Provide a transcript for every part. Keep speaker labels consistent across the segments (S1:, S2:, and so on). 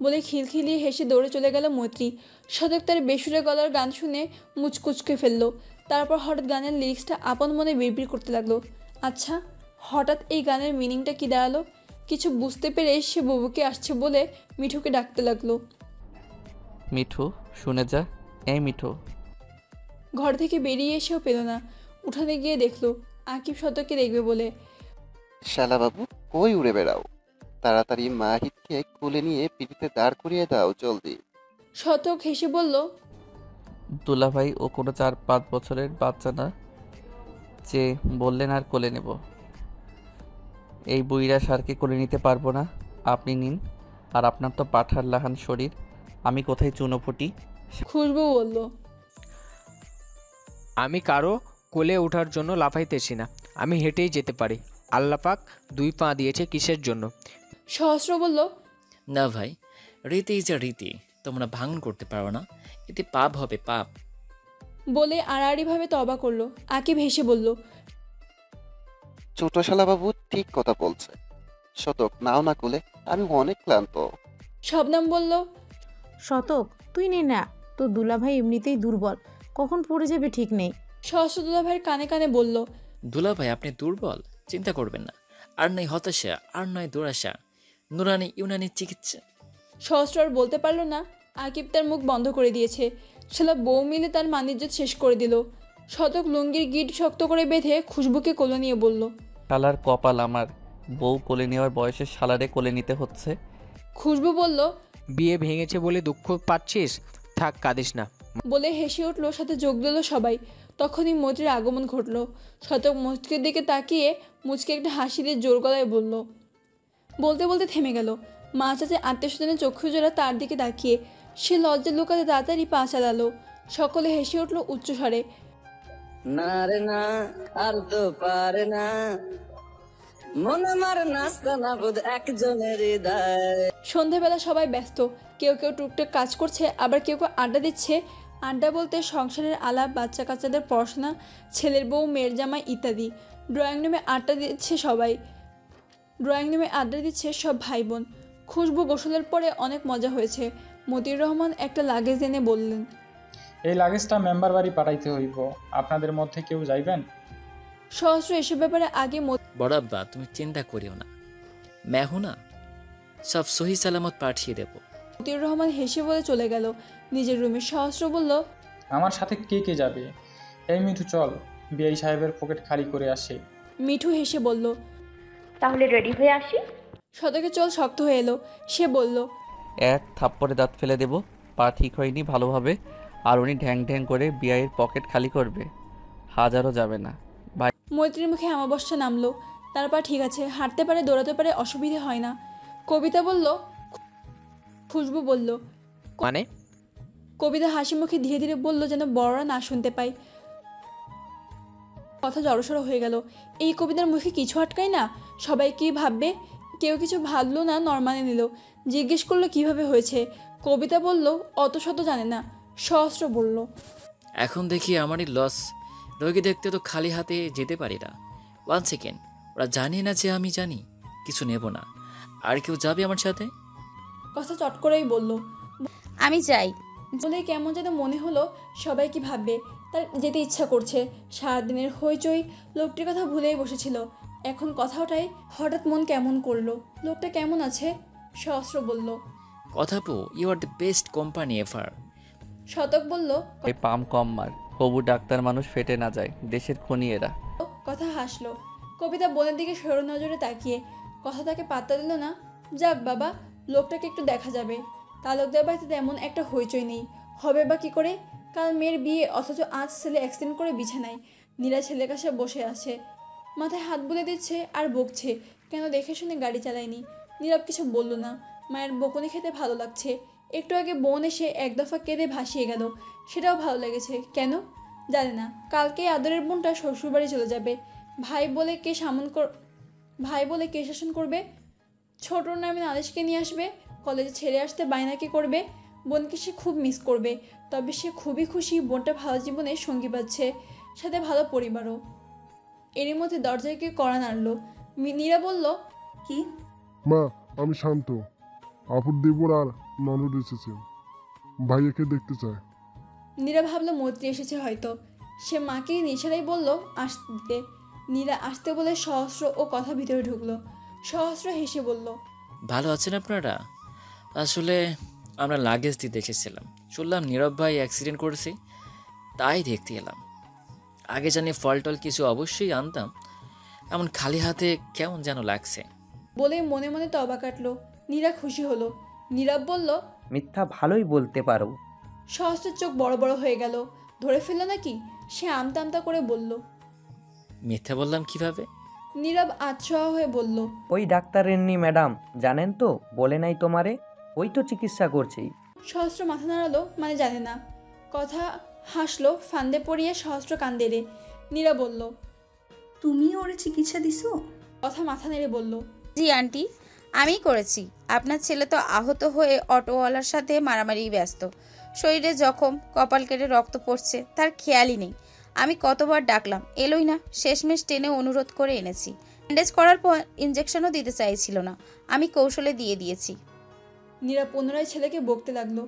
S1: বলে খিলখিলিয়ে হেসে দৌড়ে চলে গেল মৈত্রী। শতক তার বেসুরে গলার গান শুনে মুচকুচকে ফেলল। তারপর হঠাৎ গানের লিরিক্সটা আপন মনে বিড়বিড় করতে লাগলো। আচ্ছা, হঠাৎ এই গানের মিনিংটা কি দাঁড়ালো? কিছু বুঝতে পেরে সে বুবুকে আসছে বলে মিঠুকে ডাকতে লাগলো।
S2: মিঠু, শুনে যা। এই মিঠু।
S1: ঘর থেকে বেরিয়ে এসেও পেল না। উঠানে গিয়ে দেখলো আকিব শতককে দেখবে বলে।
S3: শালাবাবু, কই উড়ে বেড়াও? তাড়াতাড়ি মাহিতকে কোলে নিয়ে পিঠিতে দাঁড় করিয়ে দাও জলদি।
S1: শতক হেসে বলল,
S2: দুলাভাই, ও কোনো 4-5 বছরের বাচ্চা না যে বললেন আর কোলে নেব। এই বুইড়া সারকে কোলে নিতে পারবো না। আপনি নিন। আর আপনার তো পাঠার লাহান শরীর, আমি কোথায় চুনো ফুটি?
S1: খুশবু বলল,
S4: আমি কারো কোলে ওঠার জন্য লাফাইতেছি না, আমি হেঁটেই যেতে পারি। আল্লাহ পাক 2 পা দিয়েছে কিসের জন্য?
S1: সহস্র বলল,
S5: না ভাই, রীতি যা রীতি, তোমরা ভাঙন করতে পারো না, এতে পাপ হবে পাপ।
S1: বলে আড়াআড়িভাবে তওবা করলো। আকিব হেসে বলল,
S3: ছোট শালাবাবু ঠিক কথা বলছে। শতক, নাও না কোলে, আমি অনেক ক্লান্ত।
S1: শবনম বলল,
S6: শতক, তুই নে না, তো দুলাভাই এমনিতেই দুর্বল, কখন পড়ে যাবে ঠিক নেই।
S1: সহস্র দুলাভাইয়ের কানে কানে বলল,
S5: দুলা ভাই, আপনি দুর্বল, চিন্তা করবেন না। আর নয় হতাশা, আর নয় দুরাশা, নুরানি ইউনানি চিকিৎসা।
S1: সহস্র আর বলতে পারল না। আকিব তার মুখ বন্ধ করে দিয়েছে। শালা বউ মিলে তার মানিজ্যত শেষ করে দিল। শতক লুঙ্গির গিট শক্ত করে বেঁধে খুশবুকে কোলে নিয়ে বলল,
S2: শালার কপাল আমার, বউ কোলে নেওয়ার বয়সে শালারে কোলে নিতে হচ্ছে।
S1: খুশবু বলল,
S4: বিয়ে ভেঙেছে বলে দুঃখ পাচ্ছিস? থাক, কাঁদিস না।
S1: বলে হেসে উঠল। সাথে যোগ দিল সবাই। তখনই মৈত্রীর আগমন ঘটল। শতক মুচকের দিকে তাকিয়ে মুচকে একটা হাসি দিয়ে জোর গলায় বলল। বলতে বলতে থেমে গেল। মা চাচা আত্মীয় স্বজনের চক্ষু জোড়া তার দিকে তাকিয়ে। সে লজ্জা লুকাতে তাড়াতাড়ি পা চালালো। সকলে হেসে উঠল উচ্চস্বরে।
S7: না রে না, আর তো পারে না, মন আমার নাস্তা না বোধ একজনের হৃদয়।
S1: সন্ধেবেলা সবাই ব্যস্ত। কেউ কেউ টুকটাক কাজ করছে, আবার কেউ কেউ আড্ডা দিচ্ছে। আড্ডা বলতে সংসারের আলাপ, বাচ্চা কাচ্চাদের পড়াশোনা, ছেলের বউ, মেয়ের জামাই ইত্যাদি। ড্রয়িং রুমে আড্ডা দিচ্ছে সবাই। সব ভাই বোন। খুশবু গোসলের পরে অনেক মজা হয়েছে। মতিউর রহমান একটা লাগেজ এনে বললেন,
S8: এই লাগেজটা মেম্বার বাড়ি পাঠাইতে হইব, আপনাদের মধ্যে কেউ যাইবেন?
S1: সহস্র এসব ব্যাপারে আগে
S5: বড়াব্বা, তুমি চিন্তা করিও না, মেহু না, সব সহি সালামত পাঠিয়ে দেব।
S1: মতিউর রহমান হেসে বলে চলে গেল নিজের রুমে। সহস্র বলল,
S8: আমার সাথে কে কে যাবে? এই মিঠু, চল বিআই সাহেবের পকেট খালি করে আসি।
S1: মিঠু হেসে বলল,
S9: তাহলে রেডি হয়ে আসি।
S1: শতকের চল শক্ত হয়ে এলো। সে বলল,
S2: এক থাপ্পড়ে দাঁত ফেলে দেব। পা ঠিক হয়নি ভালোভাবে, আর উনি ঢ্যাং ঢ্যাং করে বিআইয়ের পকেট খালি করবে। হাজারও যাবে না।
S1: মৈত্রীর মুখে অমাবস্যা নামলো। তার পা ঠিক আছে, হাঁটতে পারে, দৌড়াতে পারে, অসুবিধে হয় না। কবিতা বলল। খুশবু বলল,
S4: মানে?
S1: কবিতা হাসি মুখে ধীরে ধীরে বলল, যেন বড়রা না শুনতে পায়। কথা জড়সড় হয়ে গেল। এই কবিতার মুখে কিছু আটকায় না। সবাই কি ভাববে? কেউ কিছু ভাবলো না, নর্মালে নিল। জিজ্ঞেস করলো কিভাবে হয়েছে। কবিতা বলল অত শত জানে না। সহস্র বলল,
S5: এখন দেখি আমারই লস, রোগী দেখতে তো খালি হাতে যেতে পারি না। 1 সেকেন্ড, ওরা জানি না যে আমি জানি কিছু নেব না। আর কেউ যাবে আমার সাথে?
S1: কথা চট করেই বলল।
S6: আমি চাই
S1: বলে কেমন যেন মনে হলো সবাই কি ভাববে। তার যেতে ইচ্ছা করছে। সারাদিনের হইচই, লোকটির কথা ভুলেই বসেছিল। এখন কথা ওঠায় হঠাৎ মন কেমন করলো। লোকটা কেমন আছে? সহস্র বলল,
S5: কথাপু, you are the best company ever.
S1: Shatak বলল,
S2: এই পাম কম মার, হবু ডাক্তার মানুষ ফেটে না যায়, দেশের খনি এরা।
S1: কথা হাসলো। কবিতা বোনের দিকে সরু নজরে তাকিয়ে। কথা তাকে পাত্তা দিল না। যাক বাবা, লোকটাকে একটু দেখা যাবে। তালুকদার বাড়িতে তেমন একটা হইচই নেই, হবে বা কি করে? কাল মেয়ের বিয়ে, অথচ আজ ছেলে অ্যাক্সিডেন্ট করে বিছানায়। নীরা ছেলের কাছে বসে আছে, মাথায় হাত বুলে দিচ্ছে আর বকছে কেন দেখে শুনে গাড়ি চালায়নি। নীরব কিছু বলল না। মায়ের বকুনি খেতে ভালো লাগছে। একটু আগে বোন এসে এক দফা কেঁদে ভাসিয়ে গেল, সেটাও ভালো লেগেছে। কেন জানে না। কালকে আদরের বোনটা শ্বশুরবাড়ি চলে যাবে। ভাই বলে কে শাসন করবে? ছোট নামে নালিশকে নিয়ে আসবে। কলেজে ছেড়ে আসতে বায়নাকে করবে। বোনকে সে খুব মিস করবে। তবে সে খুবই খুশি বোনটা ভালো জীবনে সঙ্গী পাচ্ছে, সাথে ভালো পরিবারও। এরই মধ্যে দরজায় কে কড়া নাড়ল। নীরা বলল,
S9: কি?
S10: মা, আমি শান্ত। আপুর দেবর আর ননদ এসেছে, ভাইয়াকে দেখতে চায়।
S1: নীরা ভাবলো মৈত্রী এসেছে হয়তো। সে মাকে নিশারাই বলল আসতে দিতে। নীরা আসতে বলে সহস্র ও কথা ভিতরে ঢুকলো। সহস্র হেসে বলল,
S5: ভালো আছেন আপনারা? আসলে আমরা লাগেজ দিতে এসেছিলাম, শুনলাম নীরব ভাই অ্যাক্সিডেন্ট করেছে, তাই দেখতে এলাম। আগে জানি ফল টল কিছু অবশ্যই আনতাম, এমন খালি হাতে কেমন যেন লাগছে।
S1: বলে মনে মনে তবা কাটলো। নীরা খুশি হলো। নীরব বলল,
S11: মিথ্যা ভালোই বলতে পারো।
S1: সহস্রের চোখ বড় বড় হয়ে গেল। ধরে ফেললো নাকি? সে আমতা আমতা করে বলল,
S5: মিথ্যা বললাম কিভাবে?
S1: নীরব আচ্ছোয়া হয়ে বলল,
S11: ওই ডাক্তারেরনি ম্যাডাম, জানেন তো, বলে নাই তোমারে, ওই তো চিকিৎসা করছেই।
S1: সহস্র মাথা নাড়ালো, মানে জানে না। কথা হাসলো, ফান্দে পড়িয়ে সহস্র কান্দে রে। নীরা বলল,
S12: তুমি ওরে চিকিৎসা দিছো?
S1: কথা মাথা নেড়ে বলল,
S13: জি আন্টি, আমি করেছি। আপনার ছেলে তো আহত হয়ে অটোওয়ালার সাথে মারামারি ব্যস্ত, শরীরে জখম, কপাল কেটে রক্ত পড়ছে, তার খেয়ালই নেই। আমি কতবার ডাকলাম, এলোই না। শেষমেশ টেনে অনুরোধ করে এনেছি। ব্যান্ডেজ করার পর ইঞ্জেকশনও দিতে চাইছিল না, আমি কৌশলে দিয়ে দিয়েছি।
S1: নীরা পুনরায় ছেলেকে বকতে লাগলো।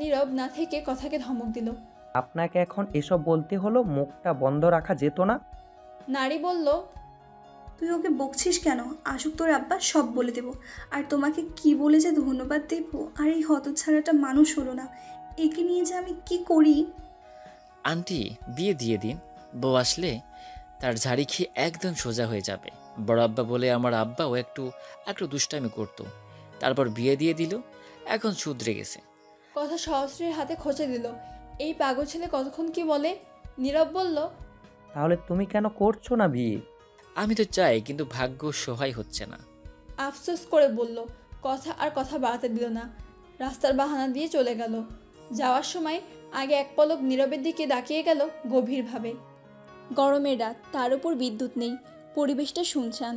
S1: নীরব না থেকে কথাকে ধমক দিল,
S11: আপনাকে এখন এসব বলতে হলো, মুখটা বন্ধ রাখা যেত না?
S1: নারী বলল,
S12: তুই ওকে বকছিস কেন? আসুক তোর আব্বা, সব বলে দেব। আর তোমাকে কি বলে যে ধন্যবাদ দেব। আর এই হতচ্ছাড়াটা মানুষ হলো না, একে নিয়ে যে আমি কি করি।
S5: আন্টি বিয়ে দিয়ে দিন, বউ আসলে তার ঝাড়ি খেয়ে একদম সোজা হয়ে যাবে। বড় আব্বা বলে আমার আব্বাও একটু একটু দুষ্টামি করতো, তারপর বিয়ে দিয়ে দিল, এখন শুধরে গেছে।
S1: কথা সহস্রের হাতে খোঁচে দিল। এই পাগল ছেলে কতক্ষণ কি বলে। নীরব বলল,
S11: তাহলে তুমি কেন করছো না বিয়ে?
S5: আমি তো চাই, কিন্তু ভাগ্য সহায় হচ্ছে না।
S1: আফসোস করে বলল। কথা আর কথা বাড়াতে দিল না। রাস্তার বাহানা দিয়ে চলে গেল। যাওয়ার সময় আগে এক পলক নীরবের দিকে তাকিয়ে গেল গভীরভাবে। গরমের রাত, তার উপর বিদ্যুৎ নেই, পরিবেশটা শুনশান।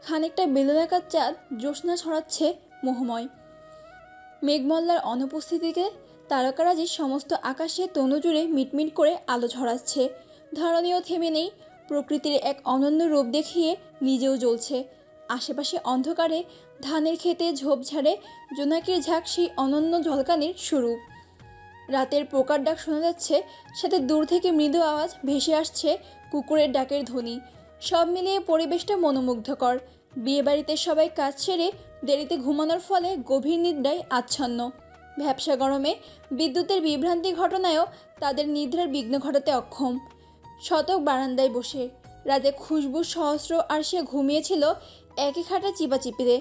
S1: খানিকটা বেলুনাকার চাঁদ জ্যোৎস্না ছড়াচ্ছে মোহময়। মেঘমল্লার অনুপস্থিতিতে তারকারাজি সমস্ত আকাশে তনুজুড়ে মিটমিট করে আলো ছড়াচ্ছে। ধরণীও থেমে নেই, প্রকৃতির এক অনন্য রূপ দেখিয়ে নিজেও জ্বলছে। আশেপাশে অন্ধকারে ধানের ক্ষেতে ঝোপঝাড়ে জোনাকির ঝাঁক সেই অনন্য ঝলকানির স্বরূপ। রাতের পোকার ডাক শোনা যাচ্ছে, সাথে দূর থেকে মৃদু আওয়াজ ভেসে আসছে কুকুরের ডাকের ধ্বনি। সব মিলিয়ে পরিবেশটা মনোমুগ্ধকর। বিয়েবাড়িতে সবাই কাজ সেরে দেরিতে ঘুমানোর ফলে গভীর নিদ্রায় আচ্ছন্ন। ভ্যাপসা গরমে বিদ্যুতের বিভ্রান্তি ঘটনায়ও তাদের নিদ্রার বিঘ্ন ঘটাতে অক্ষম। শতক বারান্দায় বসে রাতে খুশবু সহস্র আর সে ঘুমিয়েছিল একই খাটে চিপাচিপিতে।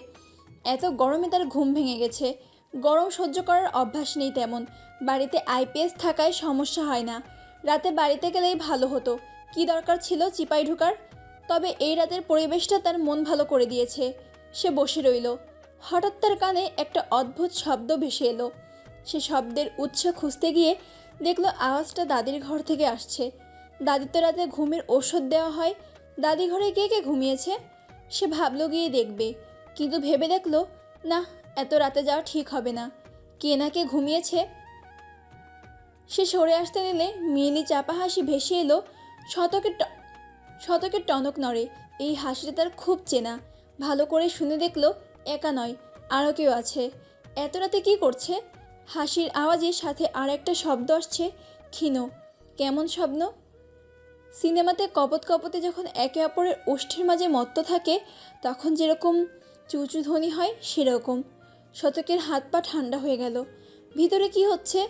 S1: এত গরমে তার ঘুম ভেঙে গেছে। গরম সহ্য করার অভ্যাস নেই তেমন। বাড়িতে আইপিএস থাকায় সমস্যা হয় না। রাতে বাড়িতে গেলেই ভালো হতো, কি দরকার ছিল চিপাই ঢোকার। তবে এই রাতের পরিবেশটা তার মন ভালো করে দিয়েছে। সে বসে রইল। হঠাৎ তার কানে একটা অদ্ভুত শব্দ ভেসে এলো। সে শব্দের উৎস খুঁজতে গিয়ে দেখলো আওয়াজটা দাদির ঘর থেকে আসছে। দাদি তো রাতে ঘুমের ওষুধ দেওয়া হয়, দাদি ঘরে কে কে ঘুমিয়েছে? সে ভাবলো গিয়ে দেখবে, কিন্তু ভেবে দেখলো না, এত রাতে যাওয়া ঠিক হবে না। কে না কে ঘুমিয়েছে। সে সরে আসতে নিলে মিয়েলি চাপা হাসি ভেসে এলো। শতকের টনক নড়ে। এই হাসিটা তার খুব চেনা। ভালো করে শুনে দেখলো একা নয়, আরও কেউ আছে। এত রাতে কী করছে? হাসির আওয়াজের সাথে আর একটা শব্দ আসছে, ক্ষীণ। কেমন স্বপ্ন? সিনেমাতে কপত কপতে যখন একে অপরের ওষ্ঠের মাঝে মত্ত থাকে তখন যেরকম চুচু ধ্বনি হয় সেরকম। শতকের হাত পা ঠান্ডা হয়ে গেল। ভিতরে কি হচ্ছে?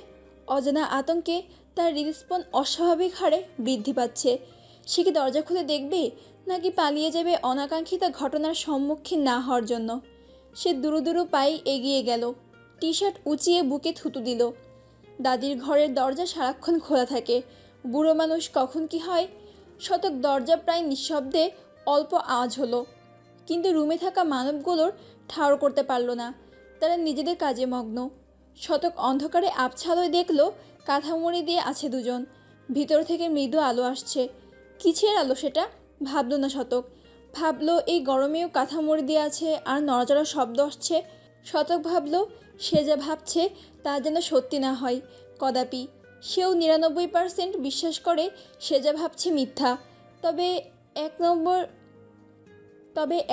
S1: অজানা আতঙ্কে তার হৃদস্পন অস্বাভাবিক হারে বৃদ্ধি পাচ্ছে। সে কি দরজা খুলে দেখবে, নাকি পালিয়ে যাবে অনাকাঙ্ক্ষিত ঘটনার সম্মুখীন না হওয়ার জন্য? সে দুরু দুরু পায়ে এগিয়ে গেল। টি শার্ট উঁচিয়ে বুকে থুতু দিল। দাদির ঘরের দরজা সারাক্ষণ খোলা থাকে। বুড়ো মানুষ কখন কি হয়। শতক দরজা প্রায় নিঃশব্দে অল্প আওয়াজ হলো, কিন্তু রুমে থাকা মানবগুলোর ঠাড় করতে পারল না। তারা নিজেদের কাজে মগ্ন। শতক অন্ধকারে আবছালোয় দেখল কাঁথামুড়ি দিয়ে আছে দুজন। ভিতর থেকে মৃদু আলো আসছে। কিসের আলো সেটা ভাবল না শতক। ভাবলো এই গরমেও কাঁথামুড়ি দিয়ে আছে আর নড়াচড়ার শব্দ আসছে। শতক ভাবল সে যা ভাবছে তা যেন সত্যি না হয় কদাপি। সেও 99% বিশ্বাস করে সে যা ভাবছে মিথ্যা। তবে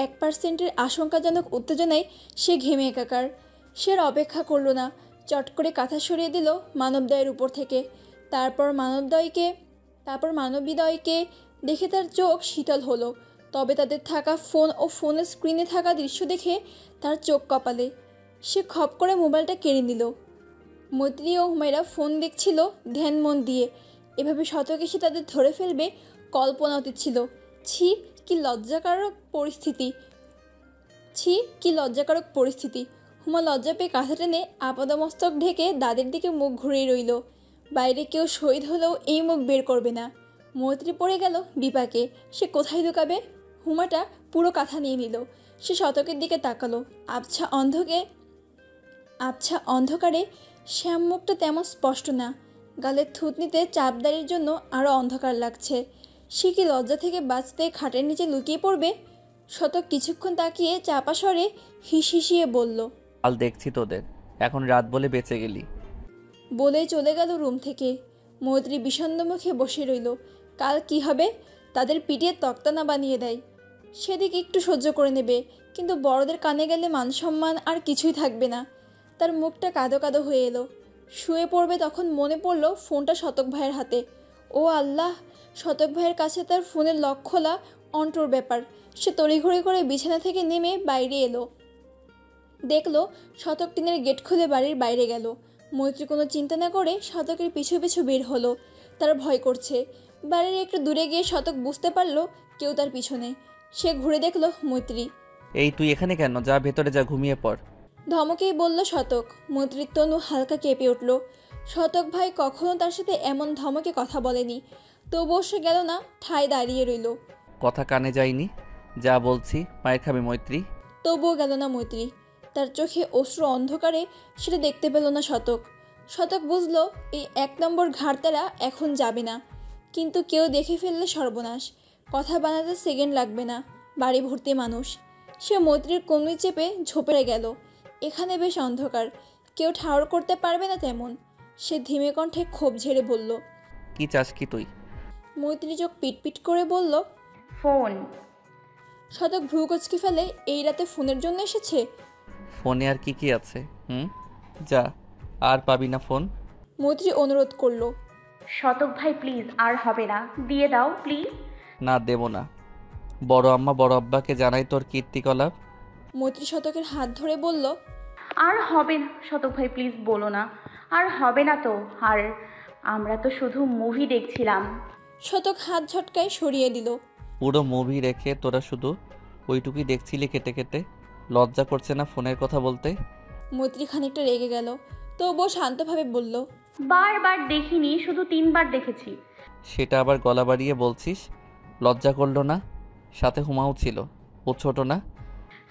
S1: 1% আশঙ্কাজনক উত্তেজনায় সে ঘেমে একাকার। সে আর অপেক্ষা করলো না, চট করে কাঁথা সরিয়ে দিল মানবদয়ের উপর থেকে। তারপর মানবীদয়কে দেখে তার চোখ শীতল হলো। তবে তাদের থাকা ফোন ও ফোনের স্ক্রিনে থাকা দৃশ্য দেখে তার চোখ কপালে। সে খপ করে মোবাইলটা কেড়ে নিল। মৈত্রী ও হুমায়রা ফোন দেখছিল ধ্যান মন দিয়ে। এভাবে শতক এসে তাদের ধরে ফেলবে কল্পনা অতীত ছিল। ছি, কি লজ্জাকারক পরিস্থিতি। হুমা লজ্জা পেয়ে কাঁথা টেনে আপাদমস্তক ঢেকে দাদের দিকে মুখ ঘুরিয়ে রইল। বাইরে কেউ শহীদ হলেও এই মুখ বের করবে না। মৈত্রী পড়ে গেল বিপাকে। সে কোথায় লুকাবে? হুমাটা পুরো কাঁথা নিয়ে নিল। সে শতকের দিকে তাকালো। আবছা অন্ধকারে শ্যাম মুখটা তেমন স্পষ্ট না। গালের থুতনিতে চাপদারির জন্য আরও অন্ধকার লাগছে। সে কি লজ্জা থেকে বাঁচতে খাটের নিচে লুকিয়ে পড়বে? শতক কিছুক্ষণ তাকিয়ে চাপা স্বরে হিসিয়ে বলল,
S2: কাল দেখছি তোদের, এখন রাত বলে বেঁচে গেলি।
S1: বলেই চলে গেল রুম থেকে। মৈত্রী বিষণ্ণ মুখে বসে রইল। কাল কি হবে? তাদের পিটিয়ে তক্তা না বানিয়ে দেয়। সেদিকে একটু সহ্য করে নেবে, কিন্তু বড়দের কানে গেলে মানসম্মান আর কিছুই থাকবে না। তার মুখটা কাঁদো কাঁদো হয়ে এলো। শুয়ে পড়বে তখন মনে পড়ল ফোনটা শতক ভাইয়ের হাতে। ও আল্লাহ, শতক ভাইয়ের কাছে তার ফোনের লক খোলা অন্টর ব্যাপার। সে তড়িঘড়ি করে বিছানা থেকে নেমে বাইরে এলো। দেখলো শতক টিনের গেট খুলে বাড়ির বাইরে গেল। মৈত্রী কোনো চিন্তা না করে শতকের পিছু পিছু বের হলো। তার ভয় করছে। বাড়ির একটু দূরে গিয়ে শতক বুঝতে পারলো কেউ তার পিছনে। সে ঘুরে দেখলো মৈত্রী।
S2: এই তুই এখানে কেন? যা ভেতরে যা, ঘুমিয়ে পড়।
S1: ধমকেই বলল শতক। মৈত্রীর তনু হালকা কেঁপে উঠল। শতক ভাই কখনো তার সাথে এমন ধমকে কথা বলেনি। তবুও সে গেল না, ঠায় দাঁড়িয়ে রইল।
S2: কথা কানে যায়নি, যা বলছি মায়ের খাবি মৈত্রী।
S1: তবুও গেল না মৈত্রী। তার চোখে অশ্রু অন্ধকারে সেটা দেখতে পেল না শতক। শতক বুঝলো এই 1 নম্বর ঘাড়তারা এখন যাবে না, কিন্তু কেউ দেখে ফেললে সর্বনাশ। কথা বানাতে সেকেন্ড লাগবে না। বাড়ি ভর্তি মানুষ। সে মৈত্রীর কনুই চেপে ঝোপে গেল। এখানে বেশ অন্ধকার, কেউ ঠাউর করতে পারবে না তেমন। সে ধীমে কণ্ঠে ক্ষোভ ঝেড়ে বলল,
S2: কি চাস কি তুই?
S1: মৈত্রী চোখ পিটপিট করে বলল,
S9: ফোন।
S1: শতক ভ্রু কুঁচকে ফেলে। এই রাতে ফোনের জন্য এসেছে?
S2: ফোনে আর কি আছে? যা, আর পাবি না ফোন।
S1: মৈত্রী অনুরোধ করলো,
S9: শতক ভাই প্লিজ, আর হবে না, দিয়ে দাও প্লিজ।
S2: না, দেব না। বড় আম্মা বড় আব্বাকে জানাই তোর কীর্তিকলাপ।
S1: মৈত্রী শতকের হাত ধরে বলল,
S9: আর হবে না শতক ভাই প্লিজ, বলো না, আর হবে না তো। আর আমরা তো শুধু মুভি দেখছিলাম।
S1: শতক হাত ঝটকায় সরিয়ে দিল।
S2: পুরো মুভি রেখে তোরা শুধু ওইটুকুই দেখছিলি কেটে কেটে? লজ্জা করছে না ফোনের কথা বলতে?
S1: মৈত্রী খানিকটা রেগে গেল, তবুও শান্তভাবে বলল,
S9: বারবার দেখিনি, শুধু 3 বার দেখেছি।
S2: সেটা আবার গলা বাড়িয়ে বলছিস? লজ্জা করলো না? সাথে হুমাও ছিল, ও ছোট না?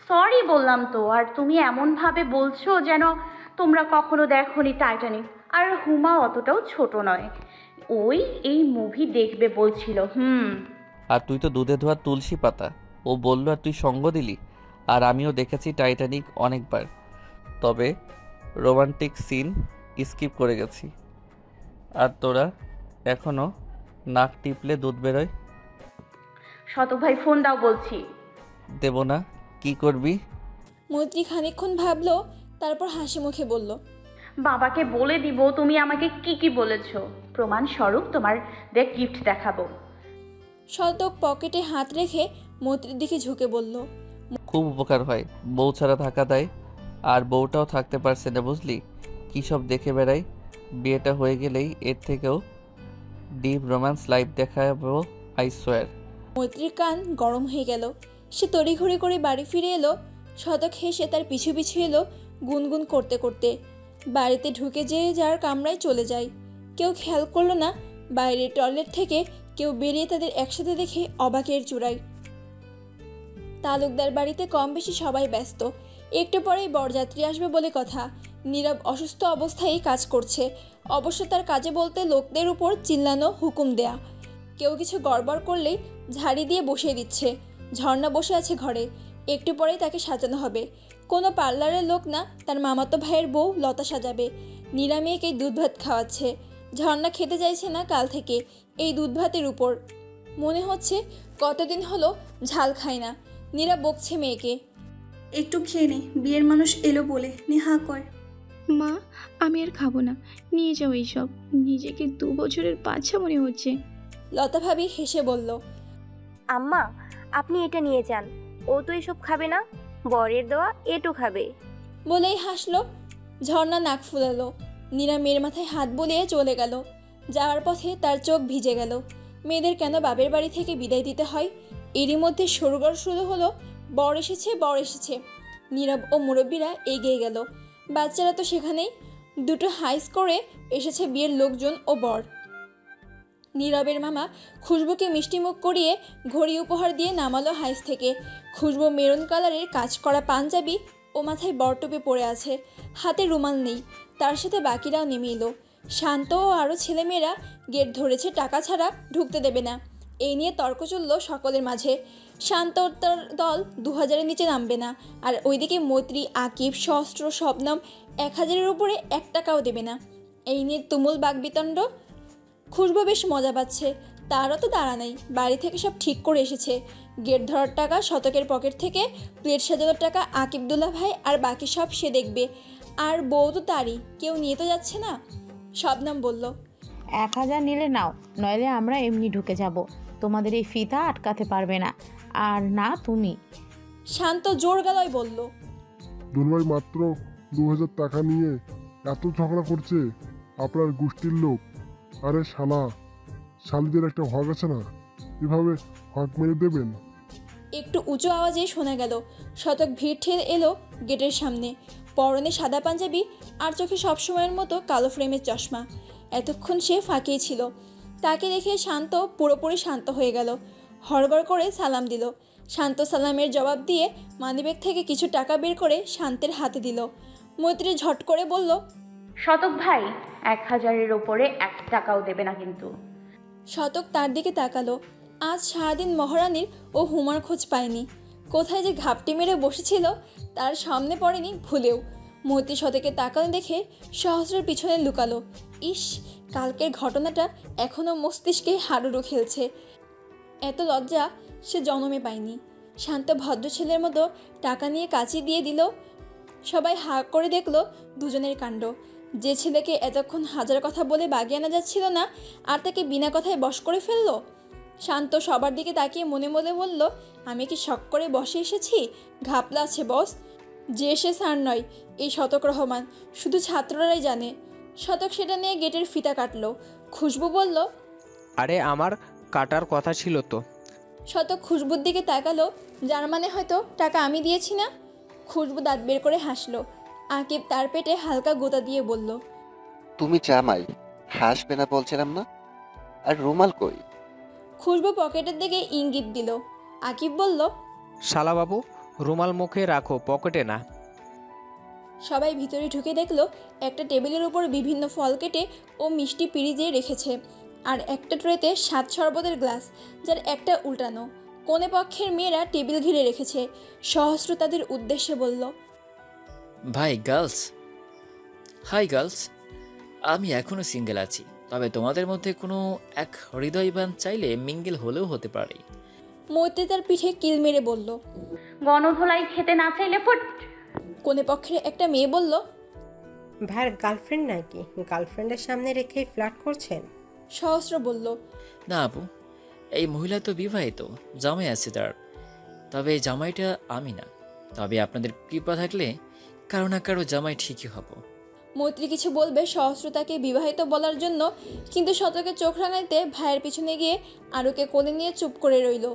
S9: সরি বললাম তো। আর তুমি এমনভাবে বলছো যেন তোমরা কখনো দেখোনি টাইটানিক। আর হুমা অতটাও ছোট নয়, ওই এই মুভি দেখবে বলছিল।
S2: আর তুই তো দুধে ধোয়া তুলসী পাতা। ও বললো আর তুই সঙ্গ দিলি। আর আমিও দেখেছি টাইটানিক অনেকবার, তবে রোমান্টিক সিন স্কিপ করে গেছি। আর তোরা এখনো নাক টিপলে দুধ বেরোয়।
S9: শতক ভাই ফোন দাও বলছি।
S2: দেব না। কি করবি?
S1: মৈত্রী খানিকক্ষণ ভাবলো, তারপর হাসি মুখে বলল,
S9: বাবাকে বলে দিব তুমি আমাকে কি কি বলেছো। প্রমাণ স্বরূপ তোমার গিফট দেখাবো।
S1: শতক পকেটে হাত রেখে মৈত্রীর দিকে ঝুঁকে বলল,
S2: খুব উপকার হয়। বউ ছাড়া থাকা দেয়, আর বউটাও থাকতে পারছে না বুঝলি। কী সব দেখে বেড়াই। বিয়েটা হয়ে গেলেই এর থেকেও ডিপ রোম্যান্স লাইফ দেখাবো, আই সোয়ার।
S1: মৈত্রীর কান গরম হয়ে গেল। সে তড়িঘড়ি করে বাড়ি ফিরে এলো। শতক হেসে তার পিছু পিছু এলো গুনগুন করতে করতে। বাড়িতে ঢুকে যেয়ে যার কামরায় চলে যায়। কেউ খেয়াল করলো না বাইরের টয়লেট থেকে কেউ বেরিয়ে তাদের একসাথে দেখে অবাকের চূড়ায়। তালুকদার বাড়িতে কম বেশি সবাই ব্যস্ত। একটু পরেই বরযাত্রী আসবে বলে কথা। নীরব অসুস্থ অবস্থায় কাজ করছে। অবশ্য তার কাজে বলতে লোকদের উপর চিল্লানো, হুকুম দেয়া। কেউ কিছু গড়বড় করলেই ঝাড়ি দিয়ে বসিয়ে দিচ্ছে। ঝর্ণা বসে আছে ঘরে। একটু পরেই তাকে সাজানো হবে। কোনো পার্লারের লোক না, তার মামাতো ভাইয়ের বউ লতা সাজাবে। নীরা মেয়েকে দুধ ভাত খাওয়াচ্ছে। ঝর্ণা খেতে চাইছে না কাল থেকে এই দুধ ভাতের উপর। মনে হচ্ছে কতদিন হলো ঝাল খায় না। নীরা বকছে মেয়েকে।
S12: একটু খেয়ে নে, বিয়ের মানুষ এলো বলে। নে হা কর।
S14: মা, আমি আর খাবো না, নিয়ে যাও এইসব। নিজেকে 2 বছরের বাচ্চা মনে হচ্ছে।
S1: লতা ভাবি হেসে বলল,
S15: আম্মা আপনি এটা নিয়ে যান, ও তো এসব খাবে না, বরের দেওয়া এটু খাবে।
S1: বলেই হাসলো। ঝর্ণা নাক ফুলালো। নীরা মেয়ের মাথায় হাত বুলিয়ে চলে গেল। যাওয়ার পথে তার চোখ ভিজে গেল। মেয়েদের কেন বাপের বাড়ি থেকে বিদায় দিতে হয়? এরই মধ্যে সরগর শুরু হলো, বর এসেছে বর এসেছে। নীরব ও মুরব্বীরা এগিয়ে গেল। বাচ্চারা তো সেখানেই। দুটো হাইস করে এসেছে বিয়ের লোকজন ও বর। নীরবের মামা খুশবুকে মিষ্টিমুখ করিয়ে ঘড়ি উপহার দিয়ে নামালো হাইস থেকে। খুশবু মেরুন কালারের কাজ করা পাঞ্জাবি ও মাথায় বরটুপি পরে আছে, হাতে রুমাল নেই। তার সাথে বাকিরাও নেমে এলো। শান্ত ও আরও ছেলেমেয়েরা গেট ধরেছে, টাকা ছাড়া ঢুকতে দেবে না। এই নিয়ে তর্ক চলল সকলের মাঝে। শান্ত তার দল 2000-এর নিচে নামবে না, আর ওইদিকে মৈত্রী, আকিব, সহস্র, শবনম 1000-এর উপরে 1 টাকাও দেবে না। এই নিয়ে তুমুল বাকবিতণ্ড। খুশবু বেশ মজা পাচ্ছে। তারও তো দাঁড়া নেই, বাড়ি থেকে সব ঠিক করে এসেছে। গেট ধরার টাকা শতকের পকেট থেকে, প্লেট সাজানোর টাকা আকিবদুল্লা ভাই, আর বাকি সব সে দেখবে। আর বউ তো তারই, কেউ নিয়ে তো যাচ্ছে না। শবনম বলল,
S6: 1000 নিলে নাও, নইলে আমরা এমনি ঢুকে যাব। তোমাদের এই ফিতা আটকাতে পারবে না। আর না তুমি।
S1: শান্ত জোর গলায় বলল,
S10: দুলভাই মাত্র 2000 টাকা নিয়ে এত ঝগড়া করছে, আপনার গোষ্ঠীর লোক। আরে শালা, শালিদের একটা হক আছে না, এভাবে হক মেরে দেবেন?
S1: একটু উঁচু আওয়াজে শোনা গেল। শতক ভিড় ঠেলে এলো গেটের সামনে। পরনে সাদা পাঞ্জাবি আর চোখে সবসময়ের মতো কালো ফ্রেমের চশমা। এতক্ষণ সে ফাঁকিয়ে ছিল। তাকে দেখে শান্ত পুরোপুরি শান্ত হয়ে গেল। হড়গড় করে সালাম দিল। শান্ত সালামের জবাব দিয়ে মানিব্যাগ থেকে কিছু টাকা বের করে শান্তের হাতে দিল। মৈত্রী ঝট করে বলল,
S9: শতক ভাই, 1000-এর ওপরে 1 টাকাও দেবে না কিন্তু।
S1: শতক তার দিকে তাকালো। আজ সারাদিন মহারানীর ও হুমার খোঁজ পায়নি। কোথায় যে ঘাপটি মেরে বসেছিল তার সামনে পড়েনি ভুলেও। মৈত্রী শতকে তাকানো দেখে সহস্রের পিছনে লুকালো। ইস, কালকের ঘটনাটা এখনও মস্তিষ্কে হাডুডু খেলছে। এত লজ্জা সে জন্মে পায়নি। শান্ত ভদ্র ছেলের মতো টাকা নিয়ে কাচি দিয়ে দিল। সবাই হা করে দেখলো দুজনের কাণ্ড। যে ছেলেকে এতক্ষণ হাজার কথা বলে বাগিয়ে আনা যাচ্ছিল না, আর তাকে বিনা কথায় বশ করে ফেললো। শান্ত সবার দিকে তাকিয়ে মনে মনে বলল, আমি কি শখ করে বসে এসেছি? ঘাপলা আছে বস। যে সে স্যার নয়, এই শতক রহমান, শুধু ছাত্ররাই জানে। শতক সেটা নিয়ে গেটের ফিতা কাটলো। খুশবু বলল,
S4: আরে আমার কাটার কথা ছিল তো।
S1: শতক খুশবুর দিকে তাকালো, যার মানে হয়তো টাকা আমি দিয়েছি না। খুশবু দাঁত বের করে হাসলো। আকিব তার পেটে হালকা গোতা দিয়ে বলল,
S3: তুমি জামাই, হাসবে না বলছিলাম না? আর রুমাল কই?
S1: খুশবু পকেটের দিকে ইঙ্গিত দিল। আকিব বলল,
S4: শালাবাবু, রুমাল মুখে রাখো, পকেটে না।
S1: সবাই ভিতরে ঢুকে দেখলো একটা টেবিলের উপর বিভিন্ন ফল কেটে ও মিষ্টি পিড়ি দিয়ে রেখেছে, আর একটা ট্রেতে 7 শরবতের গ্লাস, যার একটা উল্টানো। কোণে পক্ষের মেয়েরা টেবিল ঘিরে রেখেছে। সহস্র তাদের উদ্দেশ্যে বলল,
S5: ভাই গার্লস, হাই গার্লস, আমি এখনও সিঙ্গেল আছি, তবে তোমাদের মধ্যে কোনো এক হৃদয়বান চাইলে মিঙ্গেল হলেও হতে পারে।
S1: মৈত্রী তার পিঠে কিল মেরে বলল,
S9: গণধোলাই খেতে না চাইলে ফুট।
S1: কোণে পক্ষের একটা মেয়ে বলল,
S16: ভাইয়ের গার্লফ্রেন্ড নাকি? গার্লফ্রেন্ডের সামনে রেখেই ফ্লার্ট করছেন?
S1: সহস্র বলল,
S5: না আপু, এই মহিলা তো বিবাহিত, জামাই আছে তার। তবে এই জামাইটা আমি না, তবে আপনাদের কৃপা থাকলে কারো না কারো জামাই ঠিকই হব।
S1: মৈত্রী কিছু বলবে সহস্র তাকে বিবাহিত বলার জন্য, কিন্তু শতকে চোখ রাঙাইতে ভাইয়ের পিছনে গিয়ে আরুকে কোলে নিয়ে চুপ করে রইল।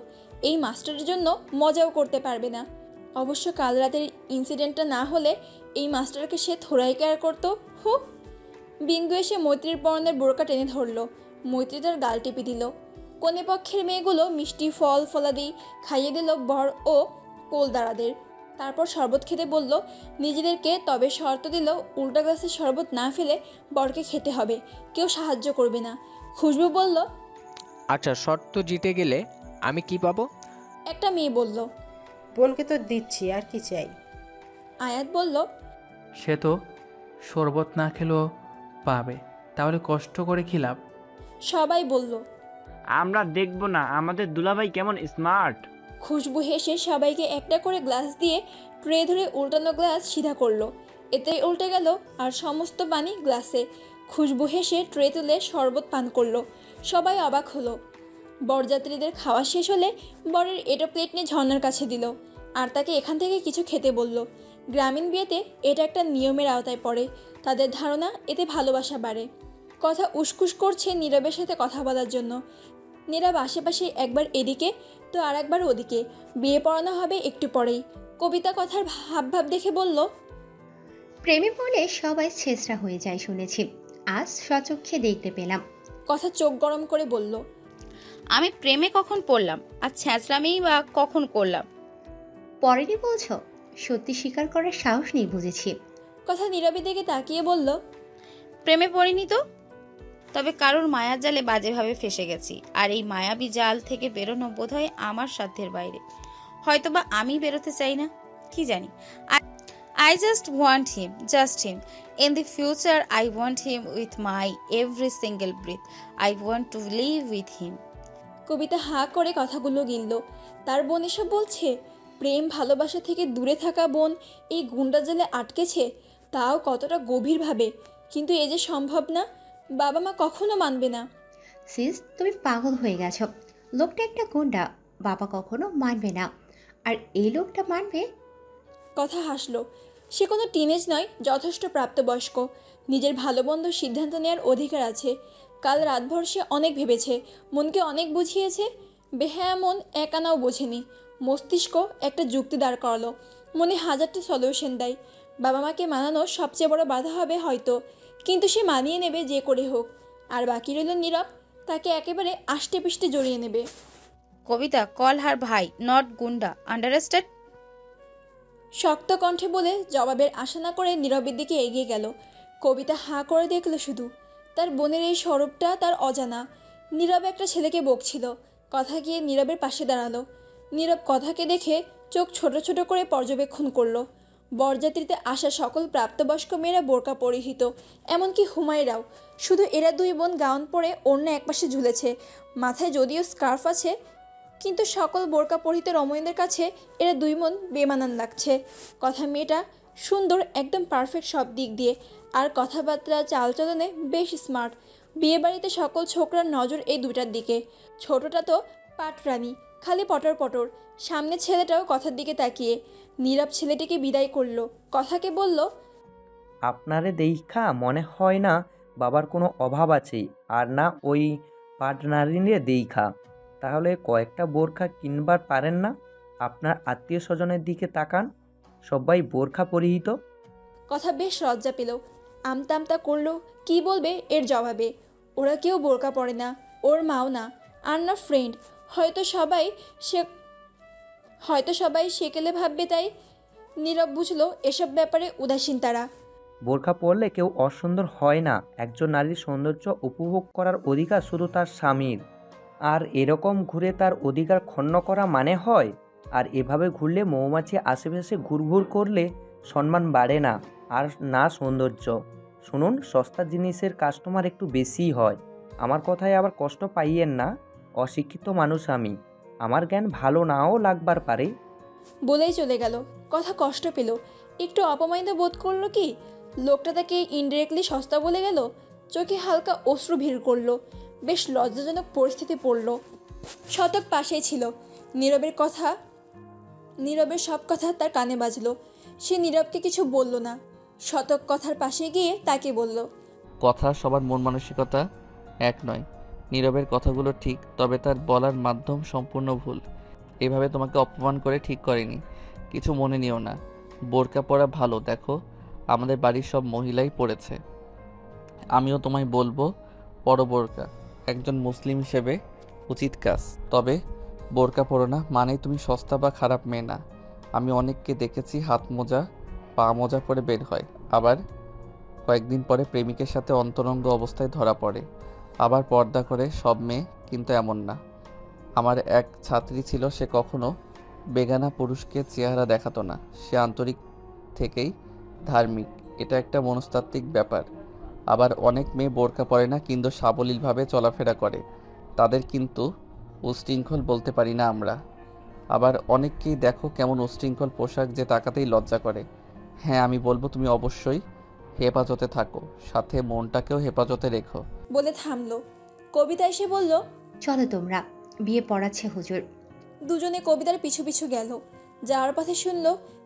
S1: এই মাস্টারের জন্য মজাও করতে পারবে না। অবশ্য কাল রাতের ইনসিডেন্টটা না হলে এই মাস্টারকে সে থোড়াই কেয়ার করতো। হু। বিন্দু এসে মৈত্রীর পরনের বোরকা টেনে ধরল। মৈত্রী তার গাল টিপে দিল। কনে পক্ষের মেয়েগুলো মিষ্টি ফল ফলাদি খাইয়ে দিল বর ও কোলদারাদের। তারপর শরবত খেতে বলল নিজেদেরকে, তবে শর্ত দিল উল্টা গ্লাসে শরবত না ফেলে বরকে খেতে হবে, কেউ সাহায্য করবে না। খুশবু বলল,
S4: আচ্ছা, শর্ত জিতে গেলে আমি কি পাবো?
S1: একটা মেয়ে বলল,
S16: বোনকে তো দিচ্ছি, আর কি চাই?
S1: আয়াত বলল,
S17: সে তো শরবত না খেলেও পাবে, তাহলে কষ্ট করে কি লাভ?
S1: সবাই বলল,
S18: আমরা দেখব না আমাদের দুলাভাই কেমন স্মার্ট।
S1: খুশবু হেসে সবাইকে একটা করে গ্লাস দিয়ে ট্রে ধরে উল্টানো গ্লাস সিধা করলো, এতেই উল্টে গেল আর সমস্ত পানি গ্লাসে। খুশবু হেসে ট্রে তুলে শরবত পান করলো। সবাই অবাক হলো। বরযাত্রীদের খাওয়া শেষ হলে বরের এটো প্লেট নিয়ে ঝর্ণার কাছে দিল আর তাকে এখান থেকে কিছু খেতে বলল। গ্রামীণ বিয়েতে এটা একটা নিয়মের আওতায় পড়ে। তাদের ধারণা এতে ভালোবাসা বাড়ে। কথা উসকুস করছে নীরবের সাথে কথা বলার জন্য। নীরব আশেপাশে একবার এদিকে তো আর একবার ওদিকে। বিয়ে পড়ানো হবে একটু পরেই। কবিতা কথার ভাব দেখে বলল,
S18: প্রেমে পড়লে সবাই ছেঁচড়া হয়ে যায় শুনেছি, আজ স্বচক্ষে দেখতে পেলাম।
S1: কথা চোখ গরম করে বলল,
S13: আমি প্রেমে কখন পড়লাম আর ছ্যাঁচড়ামি বা কখন করলাম?
S18: পরেরই বলছো? সত্যি স্বীকার করার সাহস নেই বুঝেছি।
S1: কথা নীরবের দিকে তাকিয়ে বলল,
S13: প্রেমে পড়িনি তো, তবে কারোর মায়ার জালে বাজেভাবে ফেসে গেছি। আর এই মায়াবী জাল থেকে বেরোনো বোধহয় আমার সাধ্যের বাইরে। হয়তোবা আমি বেরোতে চাই না, কি জানি। I just want him, just him. In the future, I want him with my every single breath. I want to live with him.
S1: কবিতা হাঁ করে কথাগুলো গিলল। তার বোন এসব বলছে? প্রেম ভালোবাসা থেকে দূরে থাকা বোন এই গুন্ডা জালে আটকেছে, তাও কতটা গভীরভাবে। কিন্তু এ যে সম্ভব না, বাবা মা কখনো মানবে না।
S18: সিস, তুমি পাগল হয়ে গেছো। লোকটা একটা গুন্ডা, বাবা কখনো মানবে না। আর এই লোকটা মানবে?
S1: কথা হাসলো। সে কোনো টিনেজ নয়, যথেষ্ট প্রাপ্তবয়স্ক। নিজের ভালো মন্দ সিদ্ধান্ত নেওয়ার অধিকার আছে। কাল রাতভর সে অনেক ভেবেছে, মনকে অনেক বুঝিয়েছে। বেহায়া মন একানাও বোঝেনি। মস্তিষ্ক একটা যুক্তি দাঁড় করালো, মনে হাজারটা সলিউশন দেয়। বাবা মাকে মানানো সবচেয়ে বড় বাধা হবে হয়তো, কিন্তু সে মানিয়ে নেবে যে করে হোক। আর বাকি রইল নীরব, তাকে একেবারে আষ্টে পিষ্টে জড়িয়ে নেবে।
S13: কবিতা, কল হার ভাই, নট গুন্ডা, আন্ডারস্ট্যান্ড?
S1: শক্ত কণ্ঠে বলে জবাবের আশা না করে নীরবের দিকে এগিয়ে গেল। কবিতা হাঁ করে দেখল শুধু। তার বোনের এই স্বরূপটা তার অজানা। নীরব একটা ছেলেকে বকছিল। কথা গিয়ে নীরবের পাশে দাঁড়ালো। নীরব কথাকে দেখে চোখ ছোট ছোট করে পর্যবেক্ষণ করলো। বরযাত্রীতে আসা সকল প্রাপ্তবয়স্ক মেয়েরা বোরকা পরিহিত, এমনকি হুমায়রাও। শুধু এরা দুই বোন গাউন পরে অন্য একপাশে ঝুলেছে। মাথায় যদিও স্কার্ফ আছে, কিন্তু সকল বোরকা পরিহিত রমণীদের কাছে এরা দুই মন বেমানান লাগছে। কথা মেয়েটা সুন্দর, একদম পারফেক্ট সব দিক দিয়ে। আর কথাবার্তা চালচলনে বেশ স্মার্ট। বিয়েবাড়িতে সকল ছোকরার নজর এই দুটার দিকে। ছোটটা তো পাটরানি, খালি পটর পটর। সামনে ছেলেটাও কথার দিকে তাকিয়ে। নীরব ছেলেটিকে বিদায় করলো। কথাকে বলল,
S11: আপনারে দেইখা মনে হয় না বাবার কোনো অভাব আছে, আর না ওই পাটনারিনে দেইখা। তাহলে কয়েকটা বোরখা কিনবার পারেন না? আপনার আত্মীয় স্বজনের দিকে তাকান, সবাই বোরখা পরিহিত।
S1: কথা বেশ লজ্জা পেল। আমতা আমতা করলো কি বলবে এর জবাবে। ওরা কেউ বোরকা পরে না, ওর মাও না, আর না ফ্রেন্ড। হয়তো সবাই সেকেলে ভাববে, তাই নীরব বুঝলো এসব ব্যাপারে উদাসীন তারা।
S11: বোরখা পরলে কেউ অসুন্দর হয় না। একজন নারীর সৌন্দর্য উপভোগ করার অধিকার শুধু তার স্বামীর। আর এরকম ঘুরে তার অধিকার ক্ষুণ্ণ করা মানে হয়? আর এভাবে ঘুরলে মৌমাছি আশেপাশে ঘুরঘুর করলে সম্মান বাড়ে না, আর না সৌন্দর্য। শুনুন, সস্তা জিনিসের কাস্টমার একটু বেশিই হয়। আমার কথায় আবার কষ্ট পাইয়েন না। অশিক্ষিত মানুষ আমি, আমার জ্ঞান ভালো নাও লাগবার পারে।
S1: বলেই চলে গেল। কথা কষ্ট পেল, একটু অপমানিত বোধ করলো কি লোকটা তাকে ইনডিরেক্টলি সস্তা বলে গেল। চোখে হালকা অশ্রু ভিড় করলো। বেশ লজ্জাজনক পরিস্থিতি পড়ল। শতক পাশেই ছিল। নীরবের সব কথা তার কানে বাজলো। সে নীরবকে কিছু বলল না। শতক কথার পাশে গিয়ে তাকে বলল,
S2: কথা সবার মন মানসিকতা এক নয়। নীরবের কথাগুলো ঠিক, তবে তার বলার মাধ্যম সম্পূর্ণ ভুল। এভাবে তোমাকে অপমান করে ঠিক করেনি, কিছু মনে নিও না। বোরকা পরা ভালো, দেখো আমাদের বাড়ির সব মহিলাই পড়েছে। আমিও তোমায় বলবো পরো বোরকা, একজন মুসলিম হিসেবে উচিত কাজ। তবে বোরকা পরো না মানেই তুমি সস্তা বা খারাপ মেয়ে না। আমি অনেককে দেখেছি হাত মোজা পা মোজা পরে বের হয়, আবার কয়েকদিন পরে প্রেমিকের সাথে অন্তরঙ্গ অবস্থায় ধরা পড়ে, আবার পর্দা করে। সব মেয়ে কিন্তু এমন না। আমার এক ছাত্রী ছিল, সে কখনো বেগানা পুরুষকে চেহারা দেখাতো না। সে আন্তরিক থেকেই ধার্মিক। এটা একটা মনস্তাত্ত্বিক ব্যাপার। আবার অনেক মেয়ে বোরকা পরে না, কিন্তু সাবলীলভাবে চলাফেরা করে। তাদের কিন্তু উশৃঙ্খল বলতে পারি না আমরা। আবার অনেককেই দেখো কেমন উশৃঙ্খল পোশাক যে তাকাতেই লজ্জা করে। হ্যাঁ, আমি বলবো তুমি অবশ্যই হেফাজতে থাকো, সাথে মনটাকেও হেফাজতে রেখো।
S1: বলে থামলো। কবিতা এসে বলল,
S18: চলো তোমরা, বিয়ে পড়াচ্ছে হুজুর।
S1: দুজনে কবিতার পিছু পিছু গেল। যাওয়ার পথে শুনল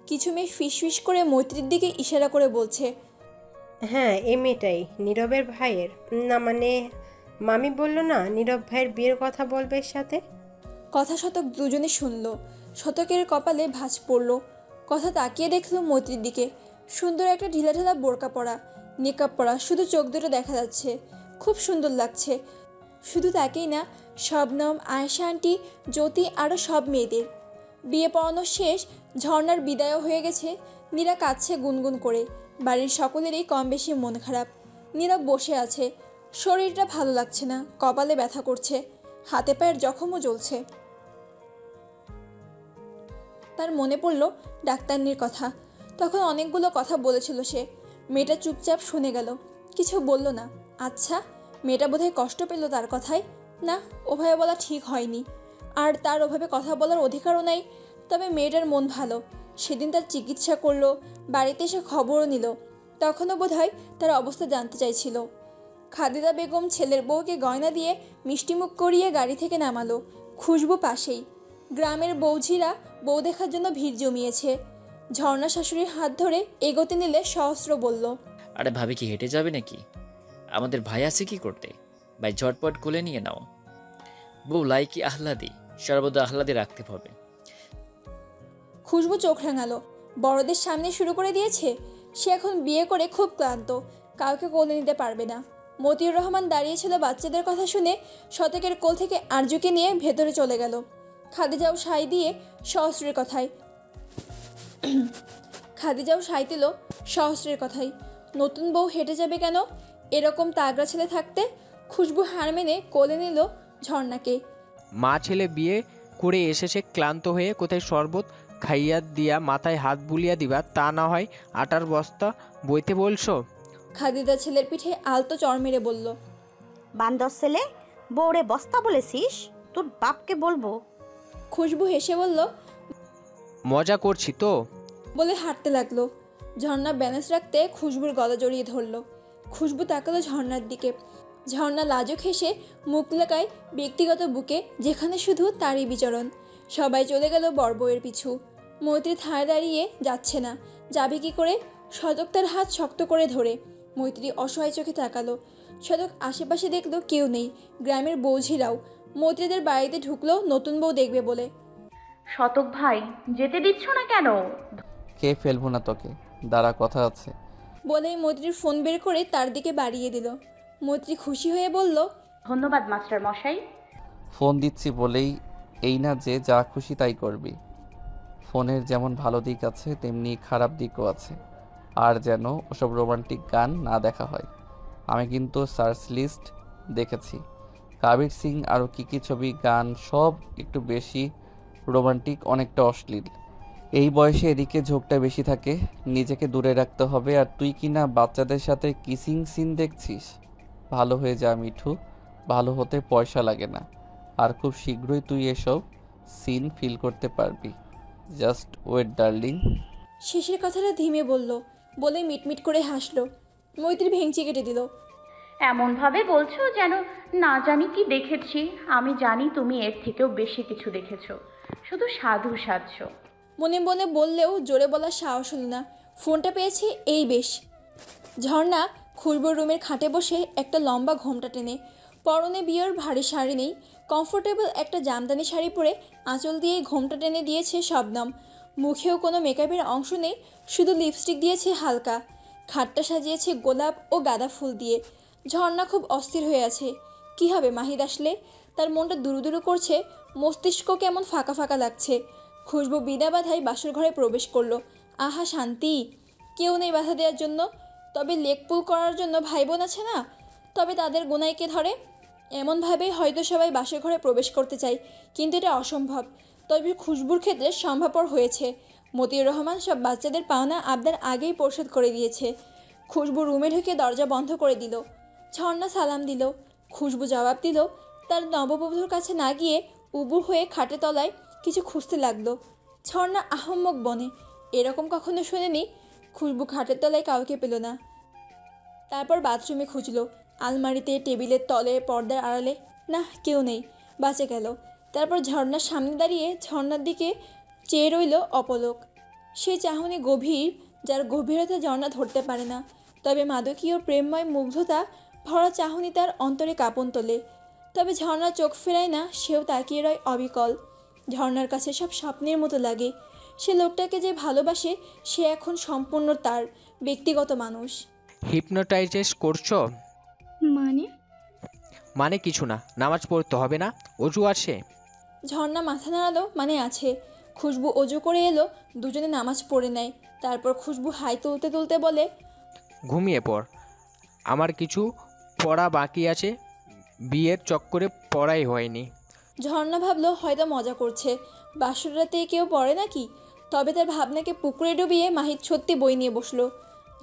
S1: কিছু মেয়ে ফিসফিস করে মৈত্রীর দিকে ইশারা করে বলছে,
S16: হ্যাঁ এই মেয়েটাই নীরবের ভাইয়ের, না মানে মামি বলল না নীরব ভাইয়ের বিয়ের কথা বলবে এর সাথে।
S1: কথা শতক দুজনে শুনল। শতকের কপালে ভাঁজ পড়ল। কথা তাকিয়ে দেখলো মৈত্রীর দিকে। সুন্দর একটা ঢিলাঢালা বোরকা পরা, নেকআপ পরা, শুধু চোখ দুটো দেখা যাচ্ছে। খুব সুন্দর লাগছে। শুধু তাকেই না, শবনম, আয়েশা আন্টি, জ্যোতি আরও সব মেয়েদের। বিয়ে পড়ানো শেষ, ঝর্ণার বিদায়ও হয়ে গেছে। নীরা কাঁদছে গুনগুন করে। বাড়ির সকলেরই কম বেশি মন খারাপ। নীরব বসে আছে। শরীরটা ভালো লাগছে না, কপালে ব্যথা করছে, হাতে পায়ের জখমও জ্বলছে। তার মনে পড়ল ডাক্তারনির কথা। তখন অনেকগুলো কথা বলেছিল সে। মেয়েটা চুপচাপ শুনে গেল, কিছু বলল না। আচ্ছা, মেয়েটা বোধহয় কষ্ট পেল তার কথায়। না, ওভাবে বলা ঠিক হয়নি, আর তার ওভাবে কথা বলার অধিকারও নাই। তবে মেয়েটার মন ভালো। সেদিন তার চিকিৎসা করলো, বাড়িতে এসে খবরও নিল। তখনও বোধহয় তার অবস্থা জানতে চাইছিল। খাদিজা বেগম ছেলের বউকে গয়না দিয়ে মিষ্টিমুখ করিয়ে গাড়ি থেকে নামালো। খুশবু পাশেই। গ্রামের বৌঝিরা বউ দেখার জন্য ভিড় জমিয়েছে। ঝর্ণা শাশুড়ির হাত ধরে এগোতে নিলে সহস্র বলল,
S5: আরে ভাবি কি হেঁটে যাবে নাকি? আমাদের ভাই আছে কি করতে? ভাই ঝটপট কোলে নিয়ে নাও। বউ লাইকি আহ্লাদি, সর্বদা আহ্লাদে রাখতে হবে।
S1: খুশবু চোখ রাঙালো। বড়দের সামনে শুরু করে দিয়েছে। সে এখন বিয়ে করে খুব ক্লান্ত, কাউকে কোলে নিতে পারবে না। মতিউর রহমান দাঁড়িয়েছিল বাচ্চাদের কথা শুনে। শতকের কোল থেকে আরজুকে নিয়ে ভেতরে চলে গেল। খাদিজাও সাই দিয়ে সহস্রের কথায় সহস্রের কথাই। নতুন বউ হেঁটে যাবে কেন? এরকম তাগড়া ছেলে থাকতে। খুশবু হার মেনে কোলে নিল ঝর্ণাকে।
S4: মা ছেলে বিয়ে করে এসেছে ক্লান্ত হয়ে, কোথায় শরবত খাইয়া দিয়া মাথায় হাত বুলিয়া দিবা, তা না হয় আটার বস্তা বইতে বলছো?
S1: খাদিজা ছেলের পিঠে আলতো চড় মেরে বলল,
S19: বান্দর ছেলে, বউরে বস্তা বলেছিস? তোর বাপকে বলবো।
S1: খুশবু হেসে বলল,
S4: মজা করছি তো,
S1: বলে হাঁটতে লাগলো। ঝর্ণা ব্যালেন্স রাখতে খুশবুর গলা জড়িয়ে ধরল। খুশবু তাকালো ঝর্ণার দিকে। ঝর্ণা লাজুক হেসে মুখ লাগায় ব্যক্তিগত বুকে, যেখানে শুধু তারই বিচরণ। সবাই চলে গেল বরবউয়ের পিছু। মৈত্রী থায় দাঁড়িয়ে যাচ্ছে না, যাবে কি করে? শতক তার হাত শক্ত করে ধরে। মৈত্রী অসহায় চোখে তাকালো। শতক আশেপাশে দেখলো কেউ নেই। গ্রামের বৌঝিরাও মৈত্রীদের বাড়িতে ঢুকলো নতুন বউ দেখবে বলে।
S9: শতক ভাই, যেতে দিচ্ছ না কেন?
S2: কে ফেলবো না তোকে, দাঁড়া কথা আছে।
S1: বলেই মৈত্রীর ফোন বের করে তার দিকে বাড়িয়ে দিল। মৈত্রী খুশি হয়ে বলল,
S9: ধন্যবাদ মাস্টার মশাই।
S2: ফোন দিচ্ছি বলেই এই না যে যা খুশি তাই করবি। ফোনের যেমন ভালো দিক আছে তেমনি খারাপ দিকও আছে। আর যেন ওসব রোমান্টিক গান না দেখা হয়। আমি কিন্তু সার্চ লিস্ট দেখেছি, কাবির সিং আরও কী ছবি গান সব একটু বেশি রোমান্টিক, অনেকটা অশ্লীল। এই বয়সে এদিকে ঝোঁকটা বেশি থাকে। নিজেকে দূরে রাখতে হবে। আর তুই কি না বাচ্চাদের সাথে কিসিং সিন দেখছিস? ভালো হয়ে যা মিঠু, ভালো হতে পয়সা লাগে না। আর খুব শীঘ্রই তুই এসব সিন ফিল করতে পারবি। Just wait darling.
S1: শেষের কথাটা ধিমে বলল, বলে মিটমিট করে হাসলো। মৈত্রী ভেঙচি কেটে দিল,
S9: এমনভাবে বলছো যেন না জানি কি দেখেছি। আমি জানি তুমি এর থেকেও বেশি কিছু দেখেছো, শুধু সাধু সাজছো।
S1: মনে মনে বললেও জোরে বলার সাহস হলো না। ফোনটা পেয়েছে এই বেশ। ঝর্ণা খুশবুর রুমের খাটে বসে একটা লম্বা ঘোমটা টেনে। পরনে বিয়ের ভারী শাড়ি নেই, কমফোর্টেবল একটা জামদানি শাড়ি পরে আঁচল দিয়ে ঘোমটা টেনে দিয়েছে শবনম। মুখেও কোনো মেকআপের অংশ নেই, শুধু লিপস্টিক দিয়েছে হালকা। খাটটা সাজিয়েছে গোলাপ ও গাঁদা ফুল দিয়ে। ঝর্ণা খুব অস্থির হয়ে আছে। কি হবে মাহিদ আসলে? তার মনটা দুরুদুরু করছে, মস্তিষ্ক কেমন ফাঁকা ফাঁকা লাগছে। খুশবু বিনা বাধায় বাসর ঘরে প্রবেশ করলো। আহা শান্তি, কেউ নেই বাধা দেওয়ার জন্য। তবে লেগ পুল করার জন্য ভাই বোন আছে না? তবে তাদের গোনাইকে ধরে। এমনভাবেই হয়তো সবাই বাসর ঘরে প্রবেশ করতে চায়, কিন্তু এটা অসম্ভব। তবে খুশবুর ক্ষেত্রে সম্ভবপর হয়েছে। মতিউর রহমান সব বাচ্চাদের পাওনা আবদার আগেই পরিশোধ করে দিয়েছে। খুশবু রুমে ঢুকে দরজা বন্ধ করে দিল। ঝর্ণা সালাম দিল। খুশবু জবাব দিল। তার নববধূর কাছে না গিয়ে উবু হয়ে খাটে তলায় কিছু খুঁজতে লাগলো। ঝর্ণা আহম্মক বনে, এরকম কখনো শোনেনি। খুশবু খাটের তলায় কাউকে পেল না। তারপর বাথরুমে খুঁজলো, আলমারিতে, টেবিলের তলে, পর্দার আড়ালে, না কেউ নেই, বাঁচে গেল। তারপর ঝর্ণার সামনে দাঁড়িয়ে ঝর্ণার দিকে চেয়ে রইল অপলক। সে চাহনি গভীর, যার গভীরতা ঝর্ণা ধরতে পারে না। তবে মাদকীয় প্রেমময় মুগ্ধতা ভরা চাহনি তার অন্তরে কাঁপন তোলে। তবে ঝর্ণা চোখ ফেরায় না, সেও তাকিয়ে রয় অবিকল। ঝর্ণার কাছে সব স্বপ্নের মতো লাগে। সে লোকটাকে যে ভালোবাসে সে এখন সম্পূর্ণ তার ব্যক্তিগত মানুষ।
S4: হিপনোটাইজেস করছো? মানে কিছু না, নামাজ পড়তে হবে না, অজু আছে?
S1: ঝর্ণা মাথা নাড়ালো, মানে আছে। খুশবু অজু করে এলো, দুজনে নামাজ পড়ে নেয়। তারপর খুশবু হাই তুলতে তুলতে বলে,
S4: ঘুমিয়ে পড়, আমার কিছু পড়া বাকি আছে, বিয়ের চক্করে পড়াই হয়নি।
S1: ঝর্ণা ভাবলো হয়তো মজা করছে, বাসর রাতে কেউ পড়ে নাকি। তবে তার ভাবনাকে পুকুরে ডুবিয়ে মাহিত সত্যি বই নিয়ে বসলো।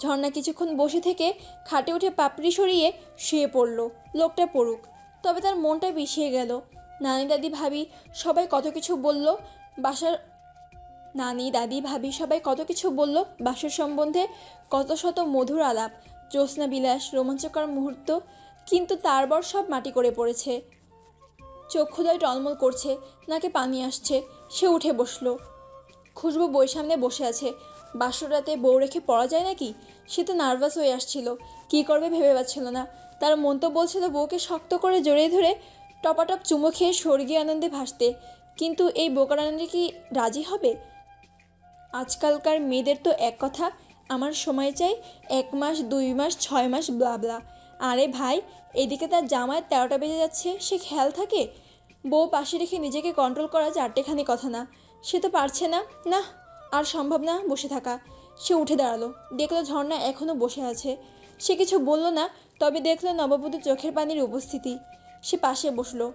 S1: ঝর্ণা কিছুক্ষণ বসে থেকে খাটে উঠে পাপড়ি সরিয়ে শুয়ে পড়ল। লোকটা পড়ুক, তবে তার মনটা বিষিয়ে গেল। নানি দাদি ভাবি সবাই কত কিছু বলল বাসর সম্বন্ধে, কত শত মধুর আলাপ, জ্যোৎস্না বিলাস, রোমাঞ্চকর মুহূর্ত, কিন্তু তার বর সব মাটি করে পড়েছে। চক্ষুদয় টলমল করছে, নাকে পানি আসছে। সে উঠে বসলো। খুশবু বই সামনে বসে আছে। বাসর রাতে বউ রেখে পড়া যায় নাকি? সে তো নার্ভাস হয়ে আসছিল, কী করবে ভেবে পাচ্ছিল না। তার মন তো বলছিল বউকে শক্ত করে জড়িয়ে ধরে টপাটপ চুমো খেয়ে স্বর্গীয় আনন্দে ভাসতে, কিন্তু এই বোকার আনন্দে কি রাজি হবে? আজকালকার মেয়েদের তো এক কথা, আমার সময় চাই 1 মাস, 2 মাস, 6 মাস, ব্লা। আরে ভাই, এদিকে তার জামায় 13টা বেজে যাচ্ছে, সে খেয়াল থাকে? বউ পাশে রেখে নিজেকে কন্ট্রোল করা 4টেখানি কথা না। সে তো পারছে না। না, আর সম্ভব না বসে থাকা। সে উঠে দাঁড়ালো, দেখলো ঝর্ণা এখনও বসে আছে। সে কিছু বলল না, তবে দেখলো নববধূ চোখের পানির উপস্থিতি। সে পাশে বসলো।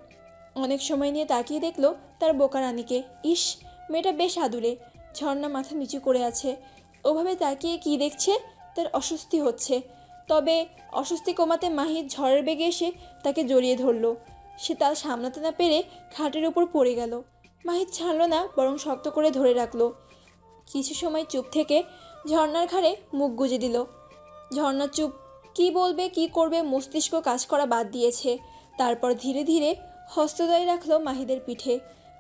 S1: অনেক সময় নিয়ে তাকিয়ে দেখলো তার বোকা রানীকে। ইস, মেয়েটা বেশ আদুরে। ঝর্ণা মাথা নিচু করে আছে। ওভাবে তাকিয়ে কি দেখছে? তার অস্বস্তি হচ্ছে। তবে অস্বস্তি কমাতে মাহিত ঝড়ের বেগে এসে তাকে জড়িয়ে ধরলো। সে তাল সামলাতে না পেরে খাটের উপর পড়ে গেল। মাহিত ছাড়লো না, বরং শক্ত করে ধরে রাখলো। কিছু সময় চুপ থেকে ঝর্ণার ঘাড়ে মুখ গুজে দিল। ঝর্ণা চুপ, কি বলবে কি করবে মস্তিষ্ক কাজ করা বাদ দিয়েছে। তারপর ধীরে ধীরে হস্তদ্বয় রাখলো মাহিদের পিঠে।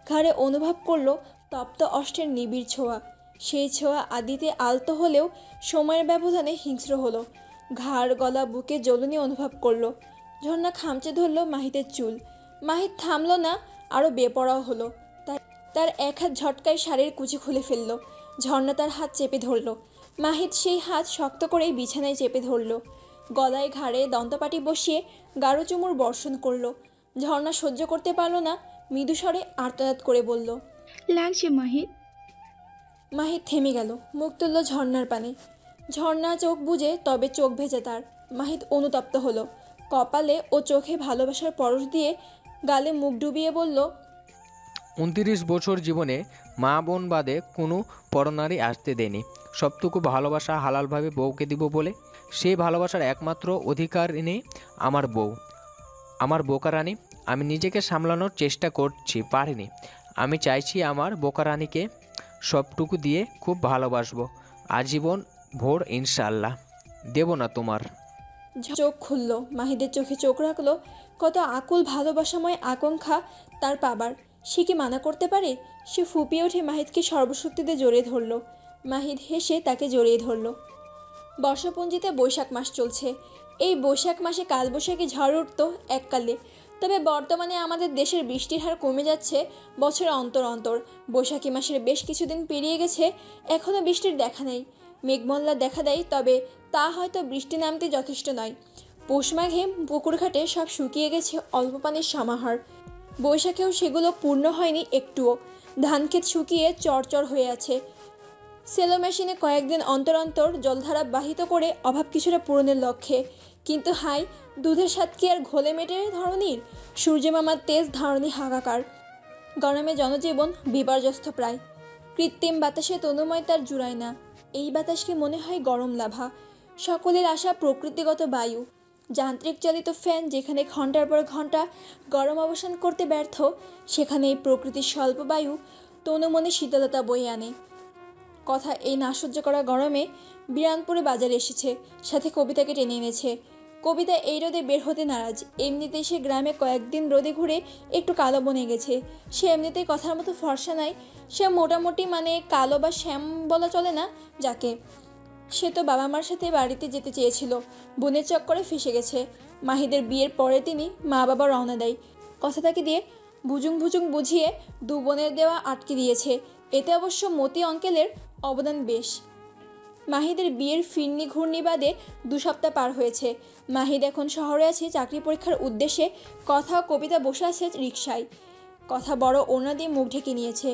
S1: ঘাড়ে অনুভব করলো তপ্ত অষ্টের নিবিড় ছোঁয়া। সেই ছোঁয়া আদিতে আলতো হলেও সময়ের ব্যবধানে হিংস্র হলো। ঘাড়, গলা, বুকে জ্বলুনি অনুভব করলো। ঝর্ণা খামচে ধরলো মাহিদের চুল। মাহিত থামলো না, আরও বেপরোয়া হলো। তার এক হাত ঝটকায় শাড়ির কুচি খুলে ফেললো। ঝর্ণা তার হাত চেপে ধরলো। মাহিত সেই হাত শক্ত করেই বিছানায় চেপে ধরলো। গলায় ঘাড়ে দন্তপাটি বসিয়ে গাঢ় চুমুর বর্ষণ করলো। ঝর্ণা সহ্য করতে পারল না, মৃদু স্বরে আর্তনাদ করে বলল,
S14: লাগছে মাহিত।
S1: মাহিত থেমে গেল, মুখ তুলল ঝর্ণার পানে। ঝর্ণা চোখ বুজে, তবে চোখ ভেজে তার। মাহিত অনুতপ্ত হলো। কপালে ও চোখে ভালোবাসার পরশ দিয়ে গালে মুখ ডুবিয়ে বলল,
S4: 29 বছর জীবনে মা বোন বাদে কোনো পরনারী আসতে দেয়নি। সবটুকু ভালোবাসা হালালভাবে বউকে দিব বলে, সেই ভালোবাসার একমাত্র অধিকার নেই আমার বউ, আমার বোকা রানী। আমি নিজেকে সামলানোর চেষ্টা করছি, পারিনি। আমি চাইছি আমার বোকা রানীকে সবটুকু দিয়ে খুব ভালোবাসবো, আজীবন ভোর ইনশাল্লাহ। দেব না তোমার।
S1: চোখ খুলল, মাহিদের চোখে চোখ রাখলো। কত আকুল ভালোবাসাময় আকাঙ্ক্ষা তার পাবার, সে কি মানা করতে পারে? সে ফুপিয়ে উঠে মাহিদকে সর্বশক্তিতে জড়িয়ে ধরল। মাহিদ হেসে তাকে জড়িয়ে ধরল। বর্ষপঞ্জিতে বৈশাখ মাস চলছে। এই বৈশাখ মাসে কালবৈশাখী ঝড় উঠত এককালে, তবে বর্তমানে আমাদের দেশের বৃষ্টির হার কমে যাচ্ছে বছরে অন্তর অন্তর। বৈশাখী মাসের বেশ কিছুদিন পেরিয়ে গেছে, এখনও বৃষ্টির দেখা নেই। মেঘমল্লা দেখা দেয়, তবে তা হয়তো বৃষ্টি নামতে যথেষ্ট নয়। পৌষ মাঘে পুকুরঘাটে সব শুকিয়ে গেছে অল্প পানির সমাহার। বৈশাখেও সেগুলো পূর্ণ হয়নি একটুও। ধানক্ষেত শুকিয়ে চরচর হয়ে আছে। সেলো মেশিনে কয়েকদিন অন্তর অন্তর জলধারা বাহিত করে অভাব কিছুটা পূরণের লক্ষ্যে। কিন্তু হাই, দুধের স্বাদ কি আর ঘোলে মেটে ধরনীর? সূর্যমামার তেজ ধারণী হাহাকার। গরমে জনজীবন বিপর্যস্ত প্রায়। কৃত্রিম বাতাসে তনুময় তার জুড়ায় না। এই বাতাসকে মনে হয় গরম লাভা। সকলের আশা প্রকৃতিগত বায়ু। যান্ত্রিক চালিত ফ্যান যেখানে ঘন্টার পর ঘন্টা গরম অবসান করতে ব্যর্থ, সেখানে এই প্রকৃতির স্বল্প বায়ু তনু মনে শীতলতা বয়ে আনে। কথা এই না সহ্য করা গরমে বিরানপুরে বাজারে এসেছে, সাথে কবিতাকে টেনে এনেছে। কবিতা এই রোদে বের হতে নারাজ। এমনিতেই সে গ্রামে কয়েকদিন রোদে ঘুরে একটু কালো বনে গেছে। সে এমনিতেই কথার মতো ফর্সা নাই, সে মোটামুটি মানে কালো বা শ্যাম বলা চলে না যাকে। সে তো বাবা মার সাথে বাড়িতে যেতে চেয়েছিল, বোনের চক্করে ফেসে গেছে। মাহিদের বিয়ের পরে তিনি মা বাবা রওনা দেয়। কথা তাকে দিয়ে ভুজুং ভুজুং বুঝিয়ে দু বোনের দেওয়া আটকে দিয়েছে। এতে অবশ্য মতি অঙ্কেলের অবদান বেশ। মাহিদের বিয়ের ফিরনি ঘূর্ণি বাদে 2 সপ্তাহ পার হয়েছে। মাহিদ এখন শহরে আছে চাকরি পরীক্ষার উদ্দেশ্যে। কথা ও কবিতা বসে আছে রিকশায়। কথা বড় ওড়না দিয়ে মুখ ঢেকে নিয়েছে।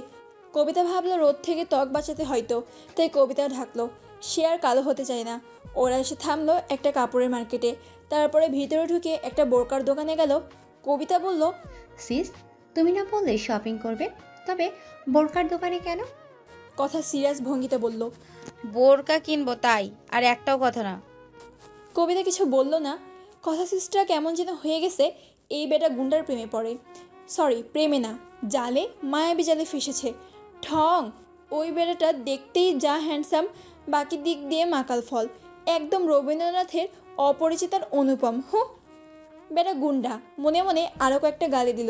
S1: কবিতা ভাবলো রোদ থেকে ত্বক বাঁচাতে হয়তো, তাই কবিতা ঢাকলো। সে আর কালো হতে চায় না। ওরা এসে থামলো একটা কাপড়ের মার্কেটে। তারপরে ভিতরে ঢুকে একটা বোরকার দোকানে গেল। কবিতা বলল,
S18: সিস, তুমি না বললে শপিং করবে, তবে বোরকার দোকানে কেন?
S1: কথা সিরিয়াস ভঙ্গিতে বলল,
S13: বোরকা কিনবো তাই, আর একটাও কথা না।
S1: কবিতা কিছু বলল না। কথা সিস্টার কেমন যেন হয়ে গেছে। এই বেটা গুন্ডার প্রেমে পড়ে। সরি, প্রেমে না, জালে, মায়াবী জালে ফেসেছে। ঠং! ওই বেটাটা দেখতেই যা হ্যান্ডসাম, বাকি দিক দিয়ে মাকাল ফল। একদম রবীন্দ্রনাথের অপরিচিতার অনুপম। বেটা গুন্ডা। মনে মনে আরও কয়েকটা গালি দিল।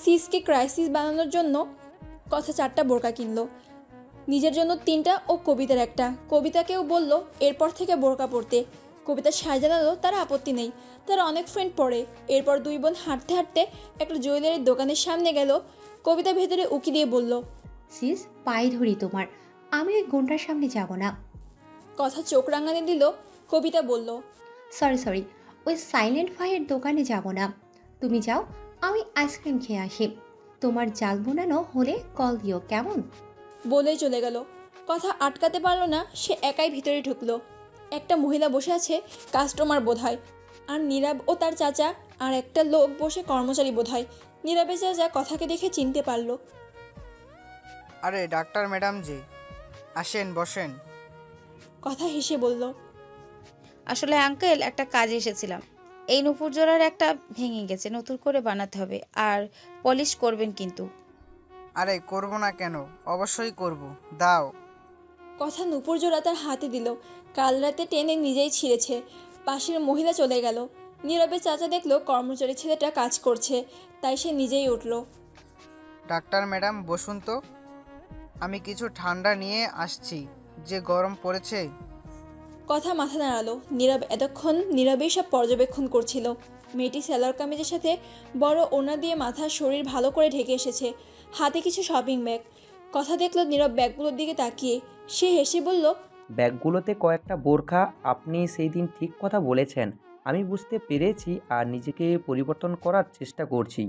S1: সিসকে ক্রাইসিস বানানোর জন্য কথা 4টা বোরকা কিনলো, নিজের জন্য 3টা ও কবিতার একটা। কবিতাকেও বলল এরপর থেকে বোরকা পরতে। কবিতা সায় জানালো তার আপত্তি নেই, তার অনেক ফ্রেন্ড পড়ে। এরপর 2 বোন হাঁটতে হাঁটতে একটা জুয়েলারির দোকানের সামনে গেল। কবিতা ভেতরে উকি দিয়ে বলল,
S18: সিস, পায়ে ধরি তোমার, আমি ওই গুন্ডার সামনে যাব না।
S1: কথা চোখ রাঙানি দিল। কবিতা বলল,
S18: সরি, ওই সাইলেন্ট ভাইয়ের দোকানে যাব না। তুমি যাও, আমি আইসক্রিম খেয়ে আসি। তোমার জাল বোনানো হলে কল দিও, কেমন?
S1: বলেই চলে গেল। কথা আটকাতে পারল না। সে একাই ভিতরে ঢুকলো। একটা মহিলা বসে আছে, কাস্টমার বোধহয়। আর নীরব ও তার চাচা আর একটা লোক বসে কর্মচারী বোধহয়। নীরবের চাচা কথাকে দেখে চিনতে পারল।
S20: আরে ডাক্তার ম্যাডাম জি, আসেন বসেন।
S1: কথা হেসে বলল,
S13: আসলে আঙ্কেল, একটা কাজে এসেছিলাম। এই নুপুর জোড়ার একটা ভেঙে গেছে, নতুন করে বানাতে হবে, আর পলিশ করবেন কিন্তু।
S20: আরে করব না কেন, অবশ্যই করব, দাও।
S1: কথা নুপুর জোড়া তার হাতে দিল। কাল রাতে টেনে নিজেই ছিঁড়েছে। পাশের মহিলা চলে গেল। নীরবের চাচা দেখলো কর্মচারী ছেলেটা কাজ করছে, তাই সে নিজেই উঠল।
S20: ডাক্তার ম্যাডাম বসুন তো, আমি কিছু ঠান্ডা নিয়ে আসছি, যে গরম পড়েছে।
S1: কথা মাথা নাড়ালো। নীরব এতক্ষণ নীরবেই সব পর্যবেক্ষণ করছিল। মেয়েটি সেলার কামিজের সাথে বড় ওড়না দিয়ে মাথা শরীর ভালো করে ঢেকে এসেছে। হাতে কিছু শপিং ব্যাগ। কথা দেখলো নীরব ব্যাগগুলোর দিকে তাকিয়ে। সে হেসে বলল,
S11: ব্যাগগুলোতে কয়েকটা বোরখা। আপনি সেই দিন ঠিক কথা বলেছেন, আমি বুঝতে পেরেছি আর নিজেকে পরিবর্তন করার চেষ্টা করছি।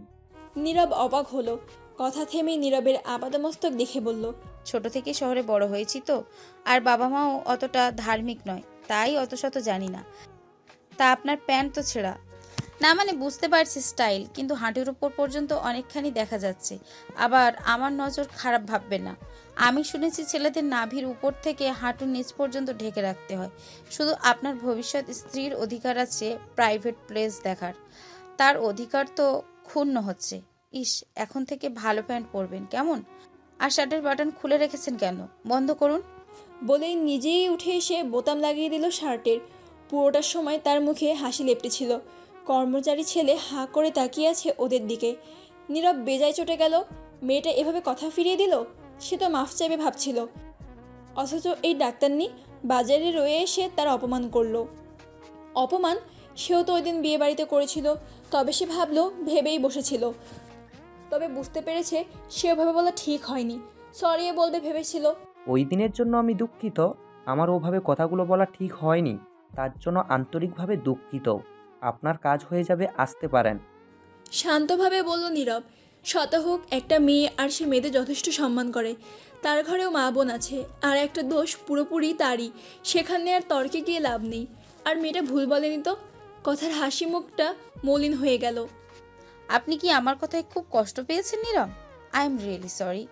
S1: নীরব অবাক হলো। কথা থেমে নীরবের আপাদমস্তক দেখে বলল,
S13: ছোট থেকে শহরে বড় হয়েছি তো, আর বাবা মাও অতটা ধার্মিক নয়, তাই অত শত জানি না। তা আপনার প্যান্ট তো ছেঁড়া। না মানে বুঝতে পারছি স্টাইল, কিন্তু হাঁটুর উপর পর্যন্ত অনেকখানি দেখা যাচ্ছে। আবার আমার নজর খারাপ ভাববে না। আমি শুনেছি ছেলেদের নাভির উপর থেকে হাঁটুর নিচ পর্যন্ত ঢেকে রাখতে হয়। শুধু আপনার ভবিষ্যৎ স্ত্রীর অধিকার আছে প্রাইভেট প্লেস দেখার, তার অধিকার তো ক্ষুণ্ণ হচ্ছে। ইস, এখন থেকে ভালো প্যান্ট পরবেন কেমন? আর শার্টের বাটন খুলে রেখেছেন কেন? বন্ধ করুন।
S1: বলেই নিজেই উঠে এসে বোতাম লাগিয়ে দিল শার্টের। পুরোটার সময় তার মুখে হাসি লেপটেছিল। কর্মচারী ছেলে হাঁ করে তাকিয়ে আছে ওদের দিকে। নীরব বেজায় চটে গেল। মেয়েটা এভাবে কথা ফিরিয়ে দিল। সে তো মাফ চাইবে ভাবছিল, অথচ এই ডাক্তারনি বাজারে রয়ে এসে তার অপমান করলো। অপমান সেও তো ওই দিন বিয়ে বাড়িতে করেছিল। তবে সে ভাবলো, ভেবেই বসেছিল। তবে বুঝতে পেরেছে সে ওভাবে বলা ঠিক হয়নি। সরি বলবে ভেবেছিল।
S11: ওই দিনের জন্য আমি দুঃখিত, আমার ওভাবে কথাগুলো বলা ঠিক হয়নি, তার জন্য আন্তরিকভাবে দুঃখিত। আপনার কাজ হয়ে যাবে, আসতে পারেন।
S1: শান্তভাবে বলল নীরব। শতহোক একটা মেয়ে, আর সে মেয়েদের যথেষ্ট সম্মান করে। তার ঘরেও মা বোন আছে, আর একটা দোষ পুরোপুরি তারই। সেখানে আর তর্কে গিয়ে লাভ নেই। আর মেয়েটা ভুল বলেনি তো। কথার হাসি মুখটা মলিন হয়ে গেল।
S13: আপনি কি আমার কথায় খুব কষ্ট পেয়েছেন Nirab? I am really sorry.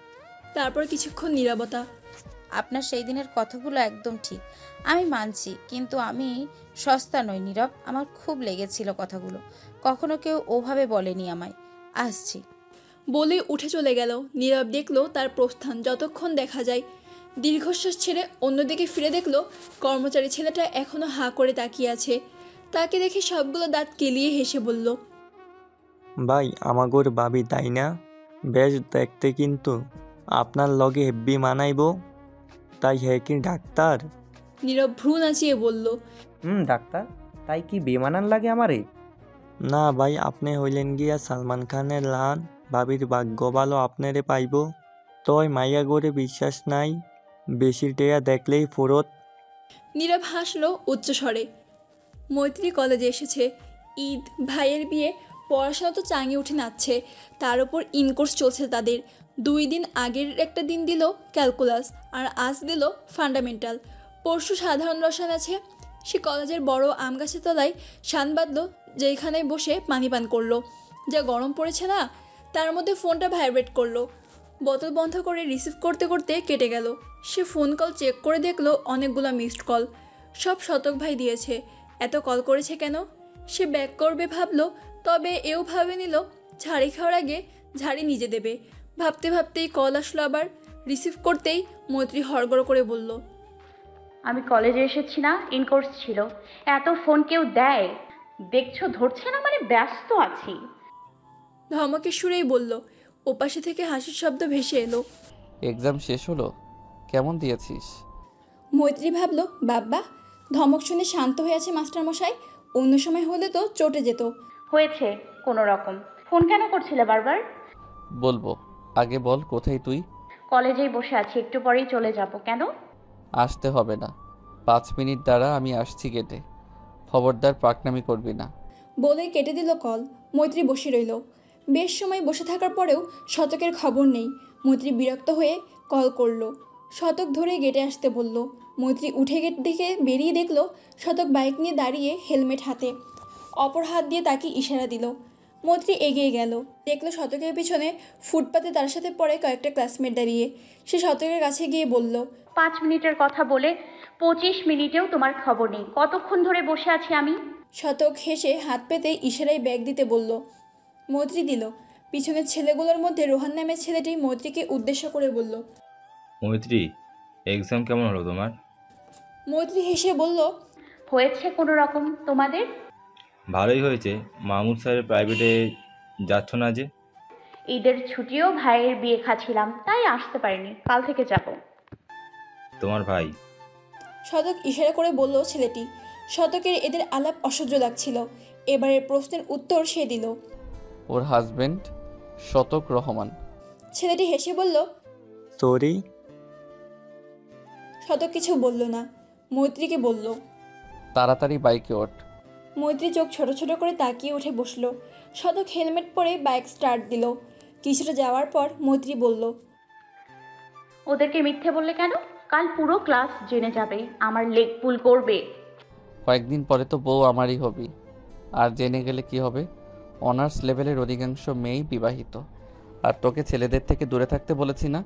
S1: তারপর কিছুক্ষণ নীরবতা।
S13: আপনার সেই দিনের কথাগুলো একদম ঠিক, আমি মানছি, কিন্তু আমি সস্তা নই নীরব। আমার খুব লেগেছিল কথাগুলো, কখনো কেউ ওভাবে বলেনি আমায়। আসছি।
S1: বলে উঠে চলে গেল। নীরব দেখলো তার প্রস্থান যতক্ষণ দেখা যায়। দীর্ঘশ্বাস ছেড়ে অন্যদিকে ফিরে দেখলো কর্মচারী ছেলেটা এখনো হাঁ করে তাকিয়ে আছে। তাকে দেখে সবগুলো দাঁত কেলিয়ে হেসে বলল,
S21: ভাই আমাগোর ভাবি তাই না? বেশ দেখতে কিন্তু আপনার লগে হেব্বি মানাইব। তাই হে কি ডাক্তার?
S1: নীরব ভ্রু নাচিয়ে বলল,
S11: ডাক্তার, তাই কি বেমানান লাগে আমারে?
S21: না ভাই, আপনি হইলেন গিয়া সালমান খানের লান, ভাবির ভাগ্য ভালো আপনারে পাইব। তয় মাইয়া গোরে বিশ্বাস নাই, বেশি টেয়া দেখলেই ফোরত।
S1: নীরব হাসলো উচ্চস্বরে। মৈত্রী কলেজে এসেছে। ঈদ, ভাইয়ের বিয়ে, পড়াশোনা তো চাঙিয়ে উঠে নাচছে। তার উপর ইনকোর্স চলছে তাদের। 2 দিন আগের একটা দিন দিল ক্যালকুলাস, আর আজ দিল ফান্ডামেন্টাল। পরশু সাধারণ রসায়ন আছে। সে কলেজের বড় আম গাছের তলায় শান বাঁধল, যেখানে বসে পানি পান করলো। যা গরম পড়েছে না, তার মধ্যে ফোনটা ভাইব্রেট করলো। বোতল বন্ধ করে রিসিভ করতে করতে কেটে গেল। সে ফোন কল চেক করে দেখলো অনেকগুলো মিসড কল। সব শতক ভাই দিয়েছে। এত কল করেছে কেন? সে ব্যাক করবে ভাবলো, তবে এও ভাবে নিল ঝাড়ি খাওয়ার আগে ঝাড়ি নিজে দেবে। ভাবতে ভাবতেই কল আসলো আবার। রিসিভ করতেই মৈত্রী হড়গড় করে বলল,
S9: আমি কলেজে এসেছি না, ইনকোর্স ছিল। এত ফোন কেউ দেয় দেখছো? ধরছে না মানে ব্যস্ত আছি।
S1: ধমকের সুরেই বলল। ওপাশে থেকে হাসির শব্দ ভেসে এলো।
S2: এক্সাম শেষ হলো? কেমন দিয়েছিস?
S1: মৈত্রী ভাবল, বাব্বা, ধমক শুনে শান্ত হয়ে আছে মাস্টারমশাই। অন্য সময় হলে তো চটে যেত।
S9: হয়েছে কোনো রকম। ফোন কেন করছিলে বারবার?
S2: বলবো, আগে বল কোথায় তুই?
S9: কলেজেই বসে আছি, একটু পরেই চলে যাব। কেন?
S2: আসতে হবে না, 5 মিনিট দ্বারা আমি আসছি গেটে। খবরদার পাকনামি করবি না।
S1: বলেই কেটে দিল কল। মৈত্রী বসে রইল। বেশ সময় বসে থাকার পরেও শতকের খবর নেই। মৈত্রী বিরক্ত হয়ে কল করলো। শতক ধরে গেটে আসতে বলল। মৈত্রী উঠে গেট দিকে বেরিয়ে দেখলো শতক বাইক নিয়ে দাঁড়িয়ে, হেলমেট হাতে। অপর হাত দিয়ে তাকে ইশারা দিল। মৈত্রী এগিয়ে গেল। দেখলো শতকের পিছনে ফুটপাতে তার সাথে পড়ে কয়েকটা ক্লাসমেট দাঁড়িয়ে। সে শতকের কাছে গিয়ে বলল,
S9: 5 মিনিটের কথা বলে 25 মিনিটেও তোমার খবর নেই। কতক্ষণ ধরে বসে আছি আমি?
S1: শতক হেসে হাত পেতে ইশারায় ব্যাগ দিতে বলল। মৈত্রী দিল। পিছনের ছেলেগুলোর মধ্যে রোহান নামের ছেলেটি মৈত্রীকে উদ্দেশ্য করে বলল,
S22: মৈত্রী, এক্সাম কেমন হলো তোমার?
S1: মৈত্রী হেসে বলল,
S9: হয়েছে কোনো রকম। তোমাদের?
S22: ভালোই হয়েছে। মাহমুদ স্যারের প্রাইভেটে যাচ্ছ না যে?
S9: ঈদের ছুটিও ভাইয়ের বিয়ে খাচ্ছিলাম, তাই আসতে পারিনি। কাল থেকে যাব।
S22: তোমার ভাই?
S1: শতক ইশারা করে বলল ছেলেটি। শতকের এদের আলাপ অসহ্য লাগছিল। এবারের প্রশ্নের উত্তর সে দিল।
S2: ওর হাজবেন্ড শতক রহমান।
S1: ছেলেটি হেসে বলল,
S21: সরি।
S1: শতক কিছু বলল না। মৈত্রীকে বলল,
S2: তাড়াতাড়ি বাইকে ওঠ।
S1: মৈত্রী চোখ ছোট ছোট করে তাকিয়ে উঠে বসলো। শতক হেলমেট পরে বাইক স্টার্ট দিল। কিছুটা যাওয়ার পর মৈত্রী বলল,
S9: ওদেরকে মিথ্যে বললে কেন? কাল পুরো ক্লাস জেনে যাবে, আমার লেগ পুল করবে।
S2: কয়েকদিন পরে তো বউ আমারই হবি। আর জেনে গেলে কি হবে? অনার্স লেভেলের অধিকাংশ মেয়েই বিবাহিত। আর তোকে ছেলেদের থেকে দূরে থাকতে বলেছি না?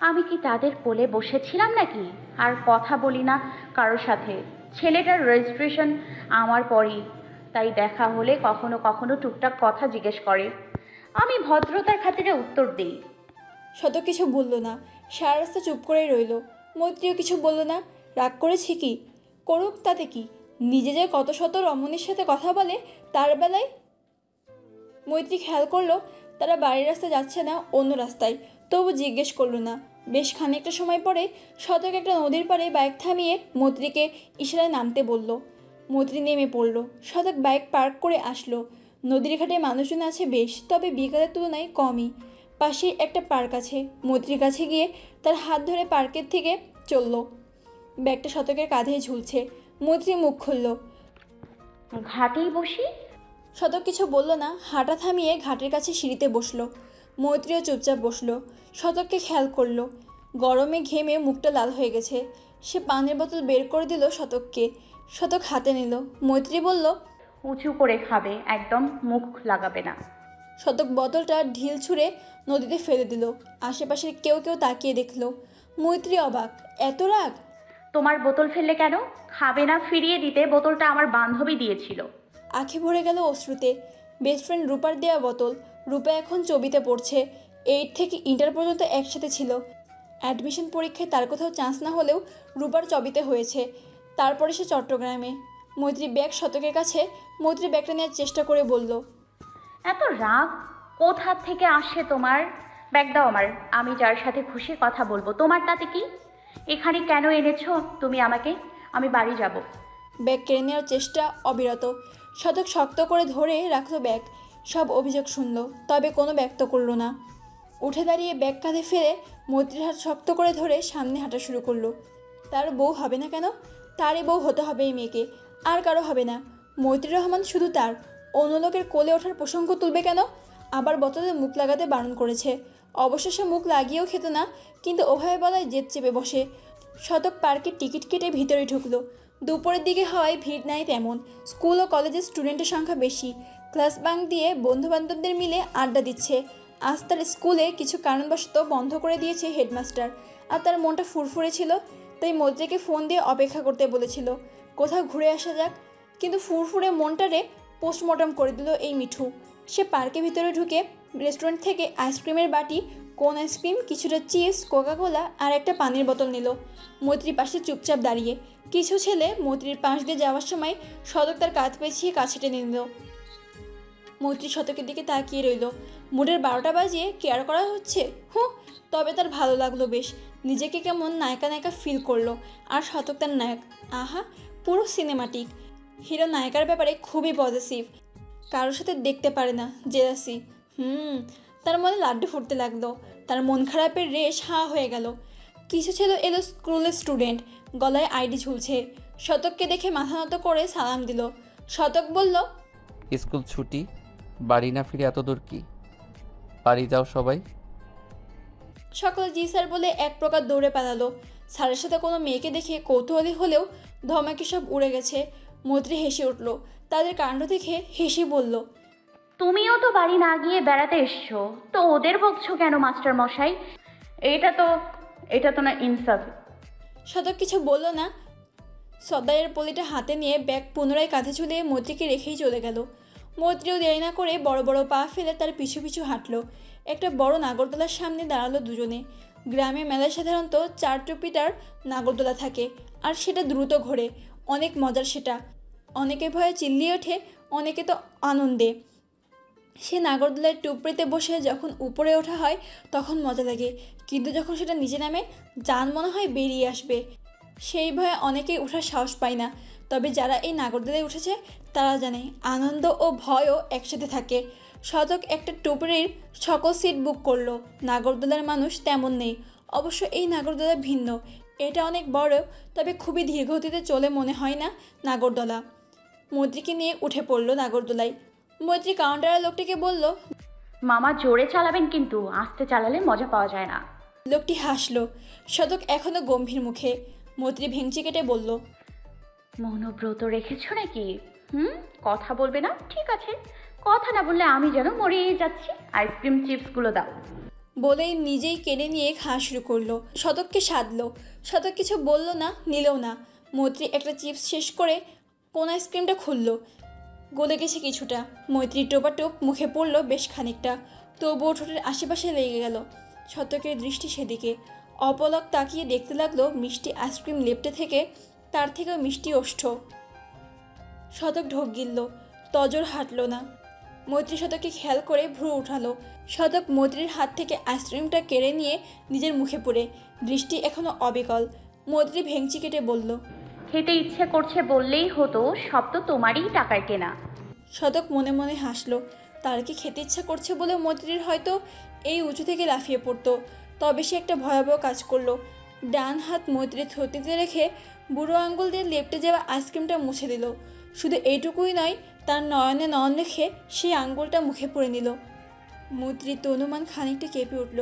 S9: আমি কি তাদের কোলে বসেছিলাম নাকি? আর কথা বলি না কারোর সাথে। ছেলেটার রেজিস্ট্রেশন আমার পরই, তাই দেখা হলে কখনো কখনো টুকটাক কথা জিজ্ঞেস করে। আমি ভদ্রতার খাতিরে উত্তর দিই।
S1: শতক কিছু বলল না। সারা রাস্তা চুপ করেই রইল। মৈত্রীও কিছু বলল না। রাগ করেছি কি? করুক, তাতে কি? নিজে যে কত শত রমণীর সাথে কথা বলে তার বেলায়। মৈত্রী খেয়াল করলো তারা বাড়ির রাস্তায় যাচ্ছে না, অন্য রাস্তায়। তবু জিজ্ঞেস করলো না। বেশ খানিকটা সময় পরে শতক একটা নদীর পাড়ে বাইক থামিয়ে মৈত্রীকে ইশারায় নামতে বলল। মৈত্রী নেমে পড়ল। শতক বাইক পার্ক করে আসলো। নদীর ঘাটে মানুষজন আছে বেশ, তবে বিকালের তুলনায় কমই। পাশে একটা পার্ক আছে। মৈত্রীর কাছে গিয়ে তার হাত ধরে পার্কের থেকে চলল। ব্যাগটা শতকের কাঁধে ঝুলছে। মৈত্রী মুখ খুলল।
S9: ঘাটেই বসি।
S1: শতক কিছু বলল না। হাঁটা থামিয়ে ঘাটের কাছে সিঁড়িতে বসলো। মৈত্রীও চুপচাপ বসলো। শতককে খেয়াল করলো। গরমে ঘেমে মুখটা লাল হয়ে গেছে। সে পানির বোতল বের করে দিল শতককে। শতক হাতে নিল। মৈত্রী বলল,
S9: উঁচু করে খাবে, একদম মুখ লাগাবে না।
S1: শতক বোতলটা ঢিল ছুঁড়ে নদীতে ফেলে দিল। আশেপাশের কেউ কেউ তাকিয়ে দেখলো। মৈত্রী অবাক। এত রাগ?
S9: তোমার বোতল ফেললে কেন? খাবে না ফিরিয়ে দিতে। বোতলটা আমার বান্ধবী দিয়েছিল।
S1: আঁখে ভরে গেল অশ্রুতে। বেস্ট ফ্রেন্ড রূপার দেওয়া বোতল। রূপা এখন চবিতে পড়ছে। 8 থেকে ইন্টার পর্যন্ত একসাথে ছিল। অ্যাডমিশন পরীক্ষায় তার কোথাও চান্স না হলেও রূপার চবিতে হয়েছে। তারপরে সে চট্টগ্রামে। মৈত্রী ব্যাগ শতকের কাছে। মৈত্রী ব্যাগটা নেওয়ার চেষ্টা করে বলল,
S9: এত রাগ কোথা থেকে আসে তোমার? ব্যাগ দাও আমার, আমি যার সাথে খুশি কথা বলবো, তোমার তাতে কি? এখানে কেন এনেছো তুমি আমাকে? আমি বাড়ি যাব।
S1: ব্যাগ কেড়ে নেওয়ার চেষ্টা অবিরত। শতক শক্ত করে ধরে রাখলো ব্যাগ। সব অভিযোগ শুনল, তবে কোনো ব্যক্ত করলো না। উঠে দাঁড়িয়ে ব্যাগ কাঁধে ফেলে মৈত্রীর হাত শক্ত করে ধরে সামনে হাঁটা শুরু করলো। তার বউ হবে না কেন? তারই বউ হতে হবে এই মেয়েকে, আর কারো হবে না। মৈত্রী রহমান শুধু তার। অন্য লোকের কোলে ওঠার প্রসঙ্গ তুলবে কেন? আবার বোতলে মুখ লাগাতে বারণ করেছে। অবশ্য সে মুখ লাগিয়েও খেত না, কিন্তু ওভাবে বলায় জেদ চেপে বসে। শতক পার্কের টিকিট কেটে ভিতরে ঢুকলো। দুপুরের দিকে হওয়ায় ভিড় নাই তেমন। স্কুল ও কলেজের স্টুডেন্টের সংখ্যা বেশি। ক্লাস বাঙ্ক দিয়ে বন্ধুবান্ধবদের মিলে আড্ডা দিচ্ছে। আজ তার স্কুলে কিছু কারণবশত বন্ধ করে দিয়েছে হেডমাস্টার, আর তার মনটা ফুরফুরে ছিল। তাই মৈত্রীকে ফোন দিয়ে অপেক্ষা করতে বলেছিল, কোথাও ঘুরে আসা যাক। কিন্তু ফুরফুরে মনটারে পোস্টমর্টম করে দিল এই মিঠু। সে পার্কের ভিতরে ঢুকে রেস্টুরেন্ট থেকে আইসক্রিমের বাটি, কোন আইসক্রিম, কিছুটা চিপস, কোকাকোলা আর একটা পানির বোতল নিল। মৈত্রীর পাশে চুপচাপ দাঁড়িয়ে। কিছু ছেলে মৈত্রীর পাশ দিয়ে যাওয়ার সময় শতক তার কাঁধ পেঁচিয়ে কাছে টেনে নিল। মৈত্রী শতকের দিকে তাকিয়ে রইল। মুডের 12টা বাজিয়ে কেয়ার করা হচ্ছে। তবে তার ভালো লাগলো বেশ। নিজেকে কেমন নায়িকা নায়িকা ফিল করলো। আর শতক তার নায়ক। আহা, পুরো সিনেমাটিক। হিরো নায়িকার ব্যাপারে খুবই পজিটিভ, কারোর সাথে দেখতে পারে না, জেলাসি। তার মনে লাড্ডু ফুটতে লাগলো। তার মন খারাপের রেশ হাঁ হয়ে গেল। কিছু ছিল এলো স্কুলের স্টুডেন্ট, গলায় আইডি ঝুলছে। শতককে দেখে মাথা নত করে সালাম দিল। শতক বলল,
S2: স্কুল ছুটি, বাড়ি না ফিরে এত দূর কি? বাড়ি যাও সবাই।
S1: সকলে জি স্যার বলে এক প্রকার দৌড়ে পালালো। স্যারের সাথে কোনো মেয়েকে দেখে কৌতূহলী হলেও ধমাকে সব উড়ে গেছে। মৈত্রী হেসে উঠল। তাদের কাণ্ড দেখে হেসে বলল,
S9: তুমিও তো বাড়ি না গিয়ে বেড়াতে এসছো, তো ওদের বকছো কেন মাস্টার মশাই? এটা তো না ইনসাফ।
S1: শতক কিছু বলল না। সদাইয়ের পলিটা হাতে নিয়ে ব্যাগ পুনরায় কাঁধে ঝুলিয়ে মৈত্রীকে রেখেই চলে গেল। মৈত্রীও দেরি না করে বড় বড় পা ফেলে তার পিছু পিছু হাঁটলো। একটা বড় নাগরদোলার সামনে দাঁড়ালো দুজনে। গ্রামে মেলায় সাধারণত 4 টুপিটার নাগরদোলা থাকে, আর সেটা দ্রুত ঘোরে। অনেক মজার সেটা। অনেকে ভয়ে চিল্লিয়ে ওঠে, অনেকে তো আনন্দে। সে নাগরদোলায় টুপড়িতে বসে যখন উপরে ওঠা হয় তখন মজা লাগে, কিন্তু যখন সেটা নিচে নামে জান মনে হয় বেরিয়ে আসবে। সেই ভয়ে অনেকেই ওঠার সাহস পায় না। তবে যারা এই নাগরদোলায় উঠেছে তারা জানে আনন্দ ও ভয়ও একসাথে থাকে। শতক একটা টুপড়ির সকল সিট বুক করলো। নাগরদোলার মানুষ তেমন নেই। অবশ্য এই নাগরদোলা ভিন্ন। এটা অনেক বড়, তবে খুবই ধীরগতিতে চলে মনে হয় না নাগরদোলা। মৈত্রীকে নিয়ে উঠে পড়লো নাগরদোলায়। মৈত্রী কাউন্টারের লোকটিকে বলল,
S9: মামা জোরে চালাবেন, কিন্তু আস্তে চালালে মজা পাওয়া যায় না।
S1: লোকটি হাসলো। শতক এখনো গম্ভীর মুখে। মৈত্রী ভেঙচি কেটে বলল,
S9: মনোব্রত রেখেছো নাকি? কথা বলবে না? ঠিক আছে, কথা না বললে আমি যেন মরেই যাচ্ছি। আইসক্রিম চিপসগুলো দাও।
S1: বলেই নিজেই কেড়ে নিয়ে খাওয়া শুরু করলো। শতককে সাধলো। শতক কিছু বলল না, নিলেও না। মৈত্রী একটা চিপস শেষ করে কোন আইসক্রিমটা খুললো। গলে গেছে কিছুটা। মৈত্রীর টোপাটোপ মুখে পড়লো বেশ খানিকটা, তবুও ঠোঁটের আশেপাশে লেগে গেল। শতকের দৃষ্টি সেদিকে। অপলক তাকিয়ে দেখতে লাগলো মিষ্টি আইসক্রিম লেপটে থেকে তার থেকেও মিষ্টি ওষ্ঠ। শতক ঢোক গিলল, তজর হাঁটলো না। মৈত্রী শতককে খেয়াল করে ভ্রু উঠালো। শতক মৈত্রীর হাত থেকে আইসক্রিমটা কেড়ে নিয়ে নিজের মুখে পড়ে, দৃষ্টি এখনো অবিকল। মৈত্রী ভেঙচি কেটে বলল,
S9: খেতে ইচ্ছে করছে বললেই হতো, সব তো তোমারই টাকায় কেনা।
S1: শতক মনে মনে হাসলো। তার কি খেতে ইচ্ছা করছে বলে মৈত্রীর হয়তো এই উঁচু থেকে লাফিয়ে পড়তো। তবে সে একটা ভয়াবহ কাজ করলো। ডান হাত মৈত্রীর থতিতে রেখে বুড়ো আঙ্গুল দিয়ে লেপটে যাওয়া আইসক্রিমটা মুছে দিল। শুধু এইটুকুই নয়, তার নয়নে নয়ন রেখে সেই আঙ্গুলটা মুখে পুরে নিল। মৈত্রীর তনুমান খানিকটা কেঁপে উঠল।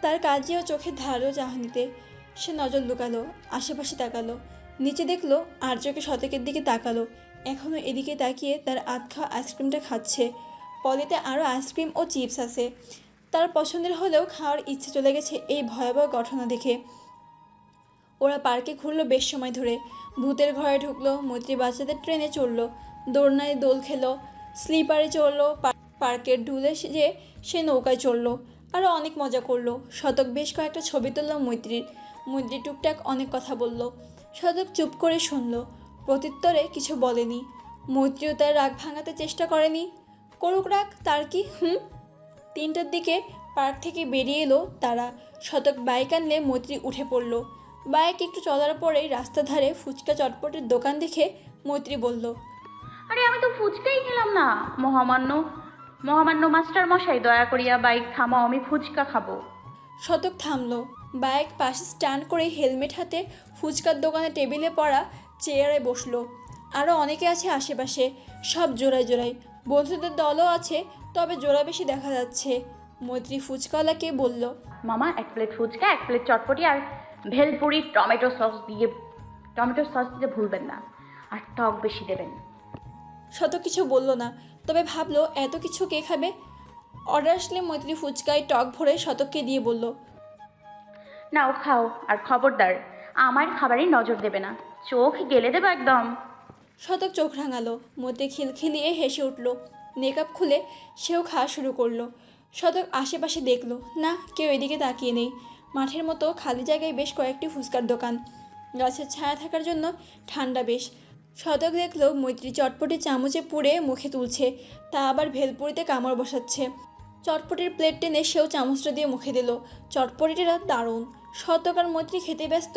S1: তার কাজেও চোখের ধারও চাহনিতে। সে নজর লুকালো, আশেপাশে তাকালো। নিচে দেখলো আর্যকে শতকের দিকে তাকালো। এখনও এদিকে তাকিয়ে তার আধখা আইসক্রিমটা খাচ্ছে। পলিতে আরও আইসক্রিম ও চিপস আছে। তার পছন্দের হলেও খাওয়ার ইচ্ছে চলে গেছে এই ভয়াবহ ঘটনা দেখে। ওরা পার্কে ঘুরলো বেশ সময় ধরে। ভূতের ঘরে ঢুকলো। মৈত্রী বাচ্চাদের ট্রেনে চড়লো। দোলনায় দোল খেলো, স্লিপারে চড়লো, পার্কের ঢুলে যে সে নৌকায় চড়লো, আরও অনেক মজা করলো। শতক বেশ কয়েকটা ছবি তুললো মৈত্রীর। মৈত্রী টুকটাক অনেক কথা বলল। শতক চুপ করে শুনল, প্রত্যুত্তরে কিছু বলেনি। মৈত্রীও তার রাগ ভাঙাতে চেষ্টা করেনি। করুক রাগ, তার কি। 3টার দিকে পার্ক থেকে বেরিয়ে এলো তারা। শতক বাইক আনলে মৈত্রী উঠে পড়ল। বাইক একটু চলার পরেই রাস্তার ধারে ফুচকা চটপটের দোকান দেখে মৈত্রী বলল,
S9: আরে আমি তো ফুচকাই খেলাম না। মহামান্য মাস্টার মশাই, দয়া করিয়া বাইক থামাও, আমি ফুচকা খাবো।
S1: শতক থামলো। বাইক পাশে স্ট্যান্ড করে হেলমেট হাতে ফুচকার দোকানে টেবিলে পড়া চেয়ারে বসলো। আরও অনেকে আছে আশেপাশে, সব জোড়ায় জোড়ায়। বন্ধুদের দলও আছে, তবে জোড়া বেশি দেখা যাচ্ছে। মৈত্রী ফুচকাওয়ালাকে বলল,
S9: মামা 1 প্লেট ফুচকা, 1 প্লেট চটপটি আর ভেলপুরি টমেটো সস দিতে ভুলবেন না, আর টক বেশি দেবেন।
S1: শত কিছু বলল না, তবে ভাবলো এত কিছু কে খাবে। অর্ডার আসলে মৈত্রী ফুচকায় টক ভরে শতককে দিয়ে বলল,
S9: নাও খাও, আর খবরদার আমার খাবারে নজর দেবে না, চোখ গেলে দেবো একদম।
S1: শতক চোখ রাঙালো। মৈত্রী খিলখিলিয়ে হেসে উঠল। মেকআপ খুলে সেও খাওয়া শুরু করলো। শতক আশেপাশে দেখলো না, কেউ এদিকে তাকিয়ে নেই। মাঠের মতো খালি জায়গায় বেশ কয়েকটি ফুচকার দোকান, গাছের ছায়া থাকার জন্য ঠান্ডা বেশ। শতক দেখলো মৈত্রী চটপটি চামচে পুড়ে মুখে তুলছে, তা আবার ভেলপুরিতে কামড় বসাচ্ছে। চটপটির প্লেট টেনে সেও চামচটা দিয়ে মুখে দিল। চটপটিটা দারুণ। শতক আর মৈত্রী খেতে ব্যস্ত।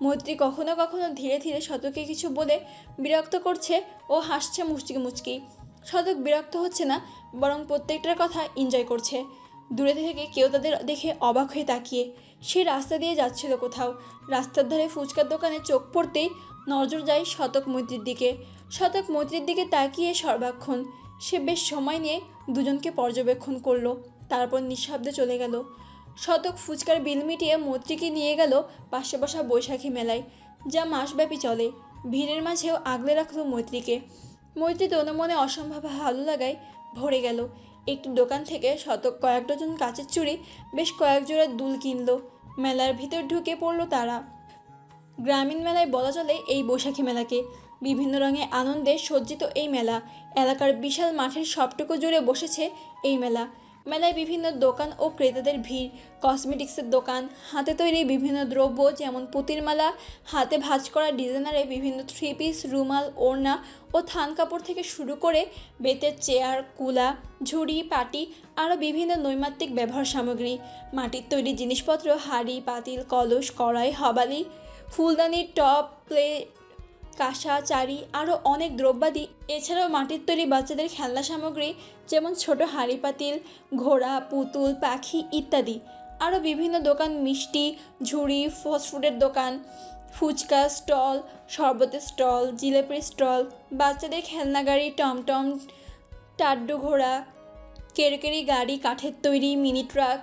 S1: মৈত্রী কখনো কখনো ধীরে ধীরে শতককে কিছু বলে বিরক্ত করছে ও হাসছে মুচকি মুচকি। শতক বিরক্ত হচ্ছে না, বরং প্রত্যেকটার কথা এনজয় করছে। দূরে থেকে কেউ তাদের দেখে অবাক হয়ে তাকিয়ে। সে রাস্তা দিয়ে যাচ্ছিল কোথাও। রাস্তার ধারে ফুচকার দোকানে চোখ পড়তেই নজর যায় শতক মৈত্রীর দিকে। শতক মৈত্রীর দিকে তাকিয়ে সর্বাক্ষণ। সে বেশ সময় নিয়ে দুজনকে পর্যবেক্ষণ করলো, তারপর নিঃশব্দে চলে গেল। শতক ফুচকার বিল মিটিয়ে মৈত্রীকে নিয়ে গেল পাশে বসা বৈশাখী মেলায়, যা মাসব্যাপী চলে। ভিড়ের মাঝেও আগলে রাখলো মৈত্রীকে। মৈত্রী দোনো মনে অসম্ভব ভালো লাগায় ভরে গেল। একটি দোকান থেকে শতক কয়েক ডজন কাচের চুড়ি, বেশ কয়েক জোড়া দুল কিনল। মেলার ভিতর ঢুকে পড়ল তারা। গ্রামীণ মেলায় বলা চলে এই বৈশাখী মেলাকে। বিভিন্ন রঙে আনন্দে সজ্জিত এই মেলা। এলাকার বিশাল মাঠের সবটুকু জুড়ে বসেছে এই মেলা। মেলায় বিভিন্ন দোকান ও ক্রেতাদের ভিড়। কসমেটিক্সের দোকান, হাতে তৈরি বিভিন্ন দ্রব্য যেমন পুতির মালা, হাতে ভাঁজ করা ডিজাইনারে বিভিন্ন 3 পিস, রুমাল, ওড়না ও থান কাপড় থেকে শুরু করে বেতের চেয়ার, কুলা, ঝুড়ি, পাটি, আরও বিভিন্ন নৈমিত্তিক ব্যবহার সামগ্রী, মাটির তৈরি জিনিসপত্র, হাঁড়ি, পাতিল, কলস, কড়াই, হাবালি, ফুলদানি, টপ, প্লেট, কাঁসা, চারি, আরও অনেক দ্রব্যাদি। এছাড়াও মাটির তৈরি বাচ্চাদের খেলনা সামগ্রী যেমন ছোট হাঁড়ি পাতিল, ঘোড়া, পুতুল, পাখি ইত্যাদি। আরও বিভিন্ন দোকান, মিষ্টি, ঝুড়ি, ফাস্টফুডের দোকান, ফুচকা স্টল, শরবতের স্টল, জিলেপির স্টল, বাচ্চাদের খেলনা গাড়ি, টমটম, টাড্ডু ঘোড়া, কেরকেরি গাড়ি, কাঠের তৈরি মিনি ট্রাক,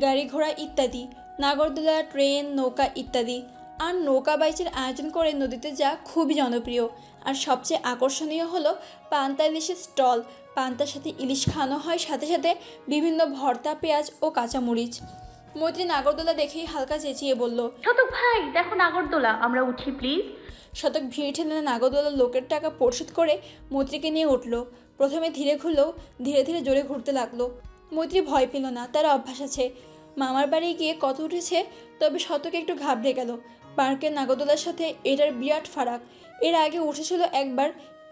S1: গাড়ি ঘোড়া ইত্যাদি, নাগরদোলা, ট্রেন, নৌকা ইত্যাদি। আর নৌকা বাইচের আয়োজন করে নদীতে যা খুবই জনপ্রিয়। আর সবচেয়ে আকর্ষণীয় হলো পান্তা ইলিশের স্টল। পান্তার সাথে ইলিশ খাওয়ানো হয়, সাথে সাথে বিভিন্ন ভর্তা, পেঁয়াজ ও কাঁচামরিচ। মৈত্রী নাগরদোলা দেখেই হালকা চেঁচিয়ে বলল,
S9: শতক ভাই দেখো নাগরদোলা, আমরা উঠি প্লিজ।
S1: শতক ভিড় ঠেলে নাগরদোলার লোকের টাকা পরিশোধ করে মৈত্রীকে নিয়ে উঠল। প্রথমে ধীরে ঘুরলেও ধীরে ধীরে জোরে ঘুরতে লাগলো। মৈত্রী ভয় পেল না, তার অভ্যাস আছে। মামার বাড়ি গিয়ে কত উঠেছে, তবে শতক একটু ঘাবড়ে গেল। পার্কের নাগরদোলার সাথে এটার বিরাট ফারাক। এর আগে উঠেছিল একবার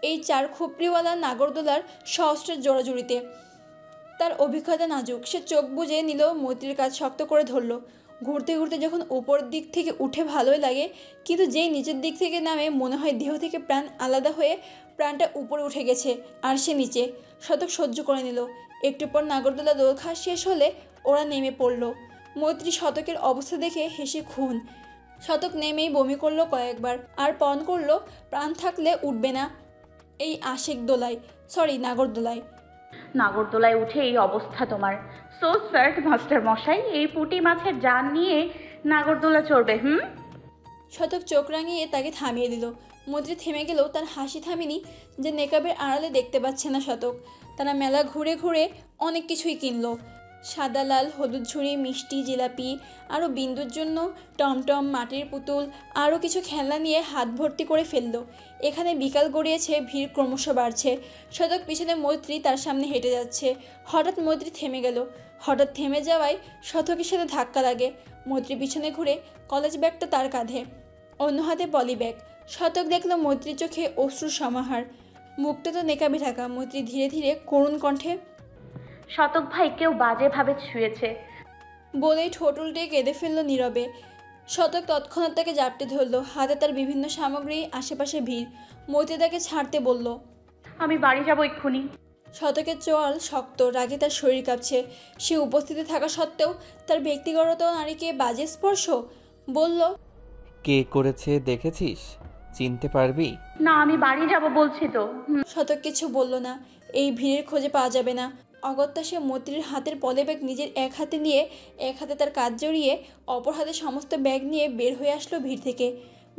S1: এই 4 খুপড়িওয়ালা নাগরদোলার সহস্রের জোড়াজুড়িতে। তার অভিজ্ঞতা নাজুক। সে চোখ বুজে নিল, মৈত্রীর কাজ শক্ত করে ধরল। ঘুরতে ঘুরতে যখন উপর দিক থেকে উঠে ভালোই লাগে, কিন্তু যেই নিচের দিক থেকে নামে মনে হয় দেহ থেকে প্রাণ আলাদা হয়ে প্রাণটা উপরে উঠে গেছে, আর সে নিচে। শতক সহ্য করে নিল। একটু পর নাগরদোলা দোল খাওয়া শেষ হলে ওরা নেমে পড়ল। মৈত্রী শতকের অবস্থা দেখে হেসে খুন। শতক নেমেই বমি করলো কয়েকবার, আর পণ করলো প্রাণ থাকলে উঠবে না এই আশিক দোলায়, নাগরদোলায়।
S9: নাগরদোলায় উঠে এই অবস্থা তোমার। সো স্যাড মাস্টার মশাই, এই পুঁটি মাছের জান নিয়ে নাগরদোলা চড়বে?
S1: শতক চোখ রাঙিয়ে তাকে থামিয়ে দিল। মৈত্রী থেমে গেলেও তার হাসি থামেনি যে নেকাবের আড়ালে দেখতে পাচ্ছে না শতক। তারা মেলা ঘুরে ঘুরে অনেক কিছুই কিনলো। সাদা লাল হলুদ ঝুড়ি, মিষ্টি, জিলাপি, আরও বিন্দুর জন্য টমটম, মাটির পুতুল, আরও কিছু খেলনা নিয়ে হাত ভর্তি করে ফেলল। এখানে বিকাল গড়িয়েছে, ভিড় ক্রমশ বাড়ছে। শতক পিছনে মৈত্রী তার সামনে হেঁটে যাচ্ছে। হঠাৎ মৈত্রী থেমে গেল। হঠাৎ থেমে যাওয়ায় শতকের সাথে ধাক্কা লাগে। মৈত্রী পিছনে ঘুরে, কলেজ ব্যাগটা তার কাঁধে, অন্য হাতে পলি ব্যাগ। শতক দেখল মৈত্রীর চোখে অশ্রুর সমাহার, মুখটা তো নেকাবি ঢাকা। মৈত্রী ধীরে ধীরে করুণ কণ্ঠে,
S9: শতক ভাই কেউ বাজেভাবে ছুঁয়েছে
S1: বলেই ঠোঁট উল্টে কেঁদে ফেলল নীরবে। শতক তৎক্ষণাৎ তাকে জাপটে ধরল, হাতে তার বিভিন্ন সামগ্রী, আশেপাশে ভিড়। মৈত্রী তাকে ছাড়তে বলল,
S9: আমি বাড়ি যাবো এক্ষুনি।
S1: শতকের চোয়াল শক্ত, রাগে তার শরীর কাঁপছে। সে উপস্থিতি থাকা সত্ত্বেও তার ব্যক্তিগত নারীকে বাজে স্পর্শ। বলল,
S2: কে করেছে দেখেছিস? চিনতে পারবি?
S9: না, আমি বাড়ি যাব বলছি তো।
S1: শতক কিছু বলল না। এই ভিড়ের খোঁজে পাওয়া যাবে না। অগত্যা সে মৈত্রীর হাতের পলি ব্যাগ নিজের এক হাতে নিয়ে, এক হাতে তার কাঁধ জড়িয়ে, অপর হাতে সমস্ত ব্যাগ নিয়ে বের হয়ে আসলো ভিড় থেকে।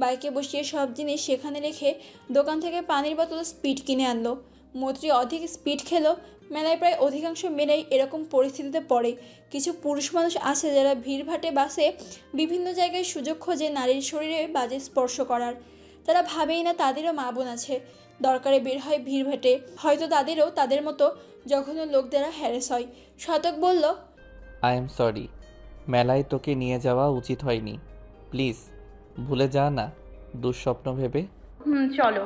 S1: বাইকে বসিয়ে সব জিনিস সেখানে রেখে দোকান থেকে পানির বোতল, স্পিড কিনে আনলো। মৈত্রী অধিক স্পিড খেলো। মেলায় প্রায় অধিকাংশ মেয়েরাই এরকম পরিস্থিতিতে পড়ে। কিছু পুরুষ মানুষ আছে যারা ভিড়ভাটে বাসে বিভিন্ন জায়গায় সুযোগ খোঁজে নারীর শরীরে বাজে স্পর্শ করার। তারা ভাবেই না তাদেরও মা বোন আছে, দরকারে বের হয় ভিড়ভাটে। হয়তো তাদেরও তাদের মতো জঘন্য লোক দ্বারা হ্যারেস হয়। শতক বলল,
S2: আই এম সরি, মেলায় তোকে নিয়ে যাওয়া উচিত হয়নি। প্লিজ ভুলে যা না, দুঃস্বপ্ন ভেবে।
S9: চলো।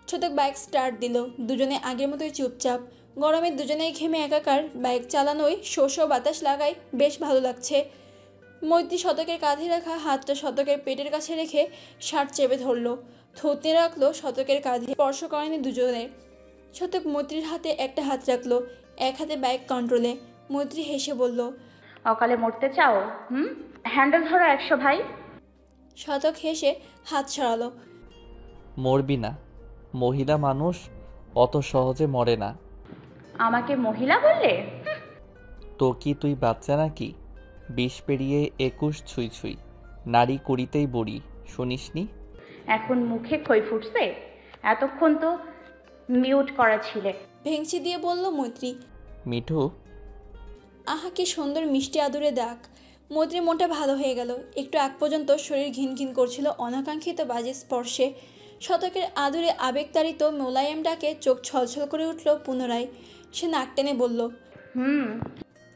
S1: শতক বাইক স্টার্ট দিল। দুজনে আগের মতোই চুপচাপ। গরমে দুজনেই ঘেমে একাকার। বাইক চালানোয় শোষ বাতাস লাগায় বেশ ভালো লাগছে। মৈত্রী শতকের কাঁধে রাখা হাতটা শতকের পেটের কাছে রেখে শার্ট চেপে ধরল, থুতনি রাখলো শতকের কাঁধে। স্পর্শ করেনি দুজনে। শতক মৈত্রীর হাতে একটা হাত রাখলো, এক হাতে বাইক কন্ট্রোলে। মৈত্রী হেসে বলল,
S9: অকালে মরতে চাও? হ্যান্ডেল ধরো 100 ভাই।
S1: শতক হেসে হাত সরালো।
S2: মরবি না, মহিলা মানুষ অত সহজে মরে না।
S9: আমাকে মহিলা বললে?
S2: তো কি তুই বাচ্চা নাকি? 20 পেরিয়ে 21 ছুঁই ছুঁই, নারী করিতেই বড়ি, শুনিসনি?
S9: এখন মুখে খই ফুটছে? এতক্ষণ তো মিউট করা ছিলে।
S1: ভেংচি দিয়ে বলল মৈত্রী।
S2: মিঠু,
S1: আহা কি সুন্দর মিষ্টি আদুরে ডাক। মৈত্রীর মনটা ভালো হয়ে গেল। একটু আগ পর্যন্ত শরীর ঘিন ঘিন করছিল অনাকাঙ্ক্ষিত বাজে স্পর্শে। শতকের আদুরে আবেগতাড়িত মোলায়েম ডাকে চোখ ছলছল করে উঠল পুনরায়। সে নাক টেনে বলল,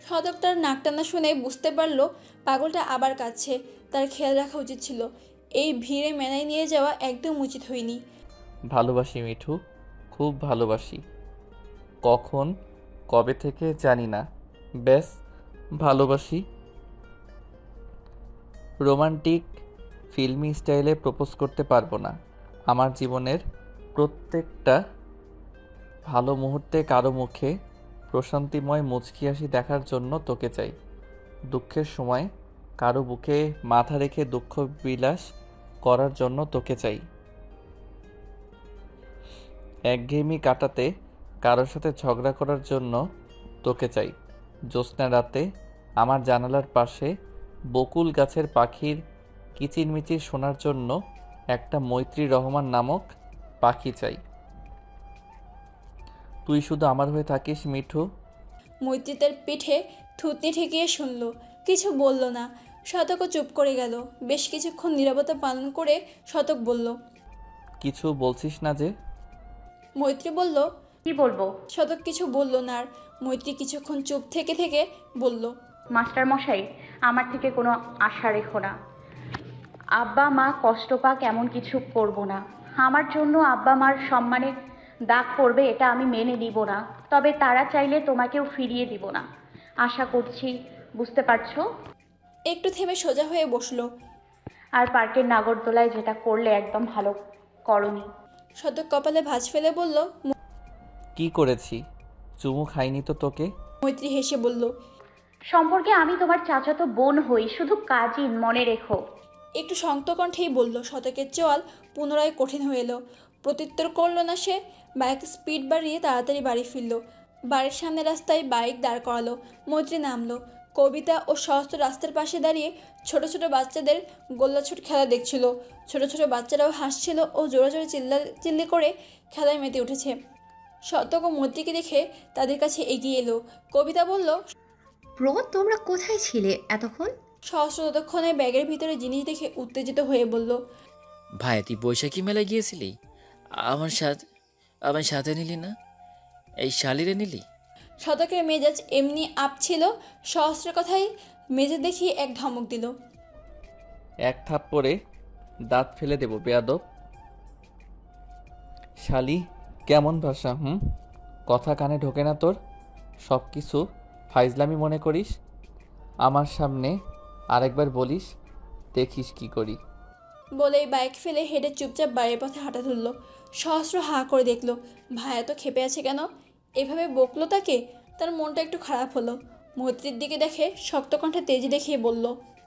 S1: শতক তার নাক টানা শুনে বুঝতে পারল পাগলটা আবার কাঁদছে। তার খেয়াল রাখা উচিত ছিল। এই ভিড়ে মেলায় নিয়ে যাওয়া একদম উচিত হয়নি।
S2: ভালোবাসি মিঠু, খুব ভালোবাসি। কখন, কবে থেকে জানি না, ব্যাস ভালোবাসি। রোমান্টিক ফিল্মি স্টাইলে প্রপোজ করতে পারবো না। আমার জীবনের প্রত্যেকটা ভালো মুহূর্তে কারো মুখে প্রশান্তিময় মুচকি হাসি দেখার জন্য তোকে চাই। দুঃখের সময় কারো বুকে মাথা রেখে দুঃখ বিলাস করার জন্য তোকে চাই। একঘেয়েমি কাটাতে কারোর সাথে ঝগড়া করার জন্য তোকে চাই। জ্যোৎস্না রাতে আমার জানালার পাশে বকুল গাছের পাখির কিচিরমিচির শোনার জন্য একটা মৈত্রী রহমান নামক পাখি চাই। তুই শুধু আমার হয়ে থাকিস মিঠু।
S1: মৈত্রী তার পিঠে থুতনি ঠেকিয়ে শুনল, কিছু বলল না। শতকও চুপ করে গেল। বেশ কিছুক্ষণ নীরবতা পালন করে শতক বলল,
S2: কিছু বলছিস না যে?
S1: মৈত্রী বলল,
S9: কি বলবো?
S1: শতক কিছু বলল না। আর মৈত্রী কিছুক্ষণ চুপ থেকে থেকে বলল,
S9: মাস্টার মশাই, আমার থেকে কোনো আশা রেখো না। আব্বা মা কষ্ট পাক এমন কিছু করব না। আমার জন্য আব্বা মার সম্মানে দাগ পড়বে এটা আমি মেনে নিব না। তবে তারা চাইলে তোমাকেও ফিরিয়ে দিব না। আশা করছি বুঝতে পারছো?
S1: একটু থেমে সোজা হয়ে বসলো।
S9: আর পার্কের নাগরদোলায় যেটা করলে একদম ভালো করনি।
S1: শতক কপালে ভাঁজ ফেলে বলল,
S2: কি করেছি? চুমু খাইনি তো তোকে।
S1: মৈত্রী হেসে বলল,
S9: সম্পর্কে আমি তোমার চাচাতো বোন হই, শুধু কাজিন, মনে রেখো।
S1: একটু শক্ত কণ্ঠেই বলল। শতকের চোয়াল পুনরায় কঠিন হয়ে এলো। প্রত্যুত্তর করল না সে। বাইক স্পিড বাড়িয়ে তাড়াতাড়ি বাড়ি ফিরল। বাড়ির সামনে রাস্তায় বাইক দাঁড় করালো। মৈত্রী নামলো। কবিতা ও সহস্র রাস্তার পাশে দাঁড়িয়ে ছোট ছোট বাচ্চাদের গোল্লাছুট খেলা দেখছিল। ছোট ছোট বাচ্চারাও হাসছিল ও জোরে জোরে চিল্লি করে খেলায় মেতে উঠেছে। শতক ও মৈত্রীকে দেখে তাদের কাছে এগিয়ে এলো। কবিতা বলল,
S18: ব্রো তোমরা কোথায় ছিলে এতক্ষণ?
S1: সহস্র ততক্ষণে ব্যাগের ভিতরে জিনিস দেখে উত্তেজিত হয়ে বলল,
S5: ভাই তুই বৈশাখী মেলায় গিয়েছিলি? আমার সাথে নিলি না? এই শালিরে নিলি?
S1: শতকের মেজাজ এমনি আপ ছিল, সহস্রের কথাই মেজে দেখিয়ে এক ধমক দিল।
S2: এক থাপ্পড়ে দাঁত ফেলে দেব বেয়াদব। শালি কেমন ভাষা, কথা কানে ঢোকে না তোর? সব কিছু ফাইজলামি মনে করিস? আমার সামনে আরেকবার বলিস, দেখিস কি করি।
S1: বলেই বাইক ফেলে হেঁটে চুপচাপ বাড়ির পথে হাঁটা ধরল। সহস্র হাঁ করে দেখলো, ভাইয়া তো ক্ষেপে আছে কেন? এভাবে বকলো তাকে। তার মনটা একটু খারাপ হলো। মৈত্রীর দিকে দেখে শক্ত কণ্ঠে তেজি দেখিয়ে বলল,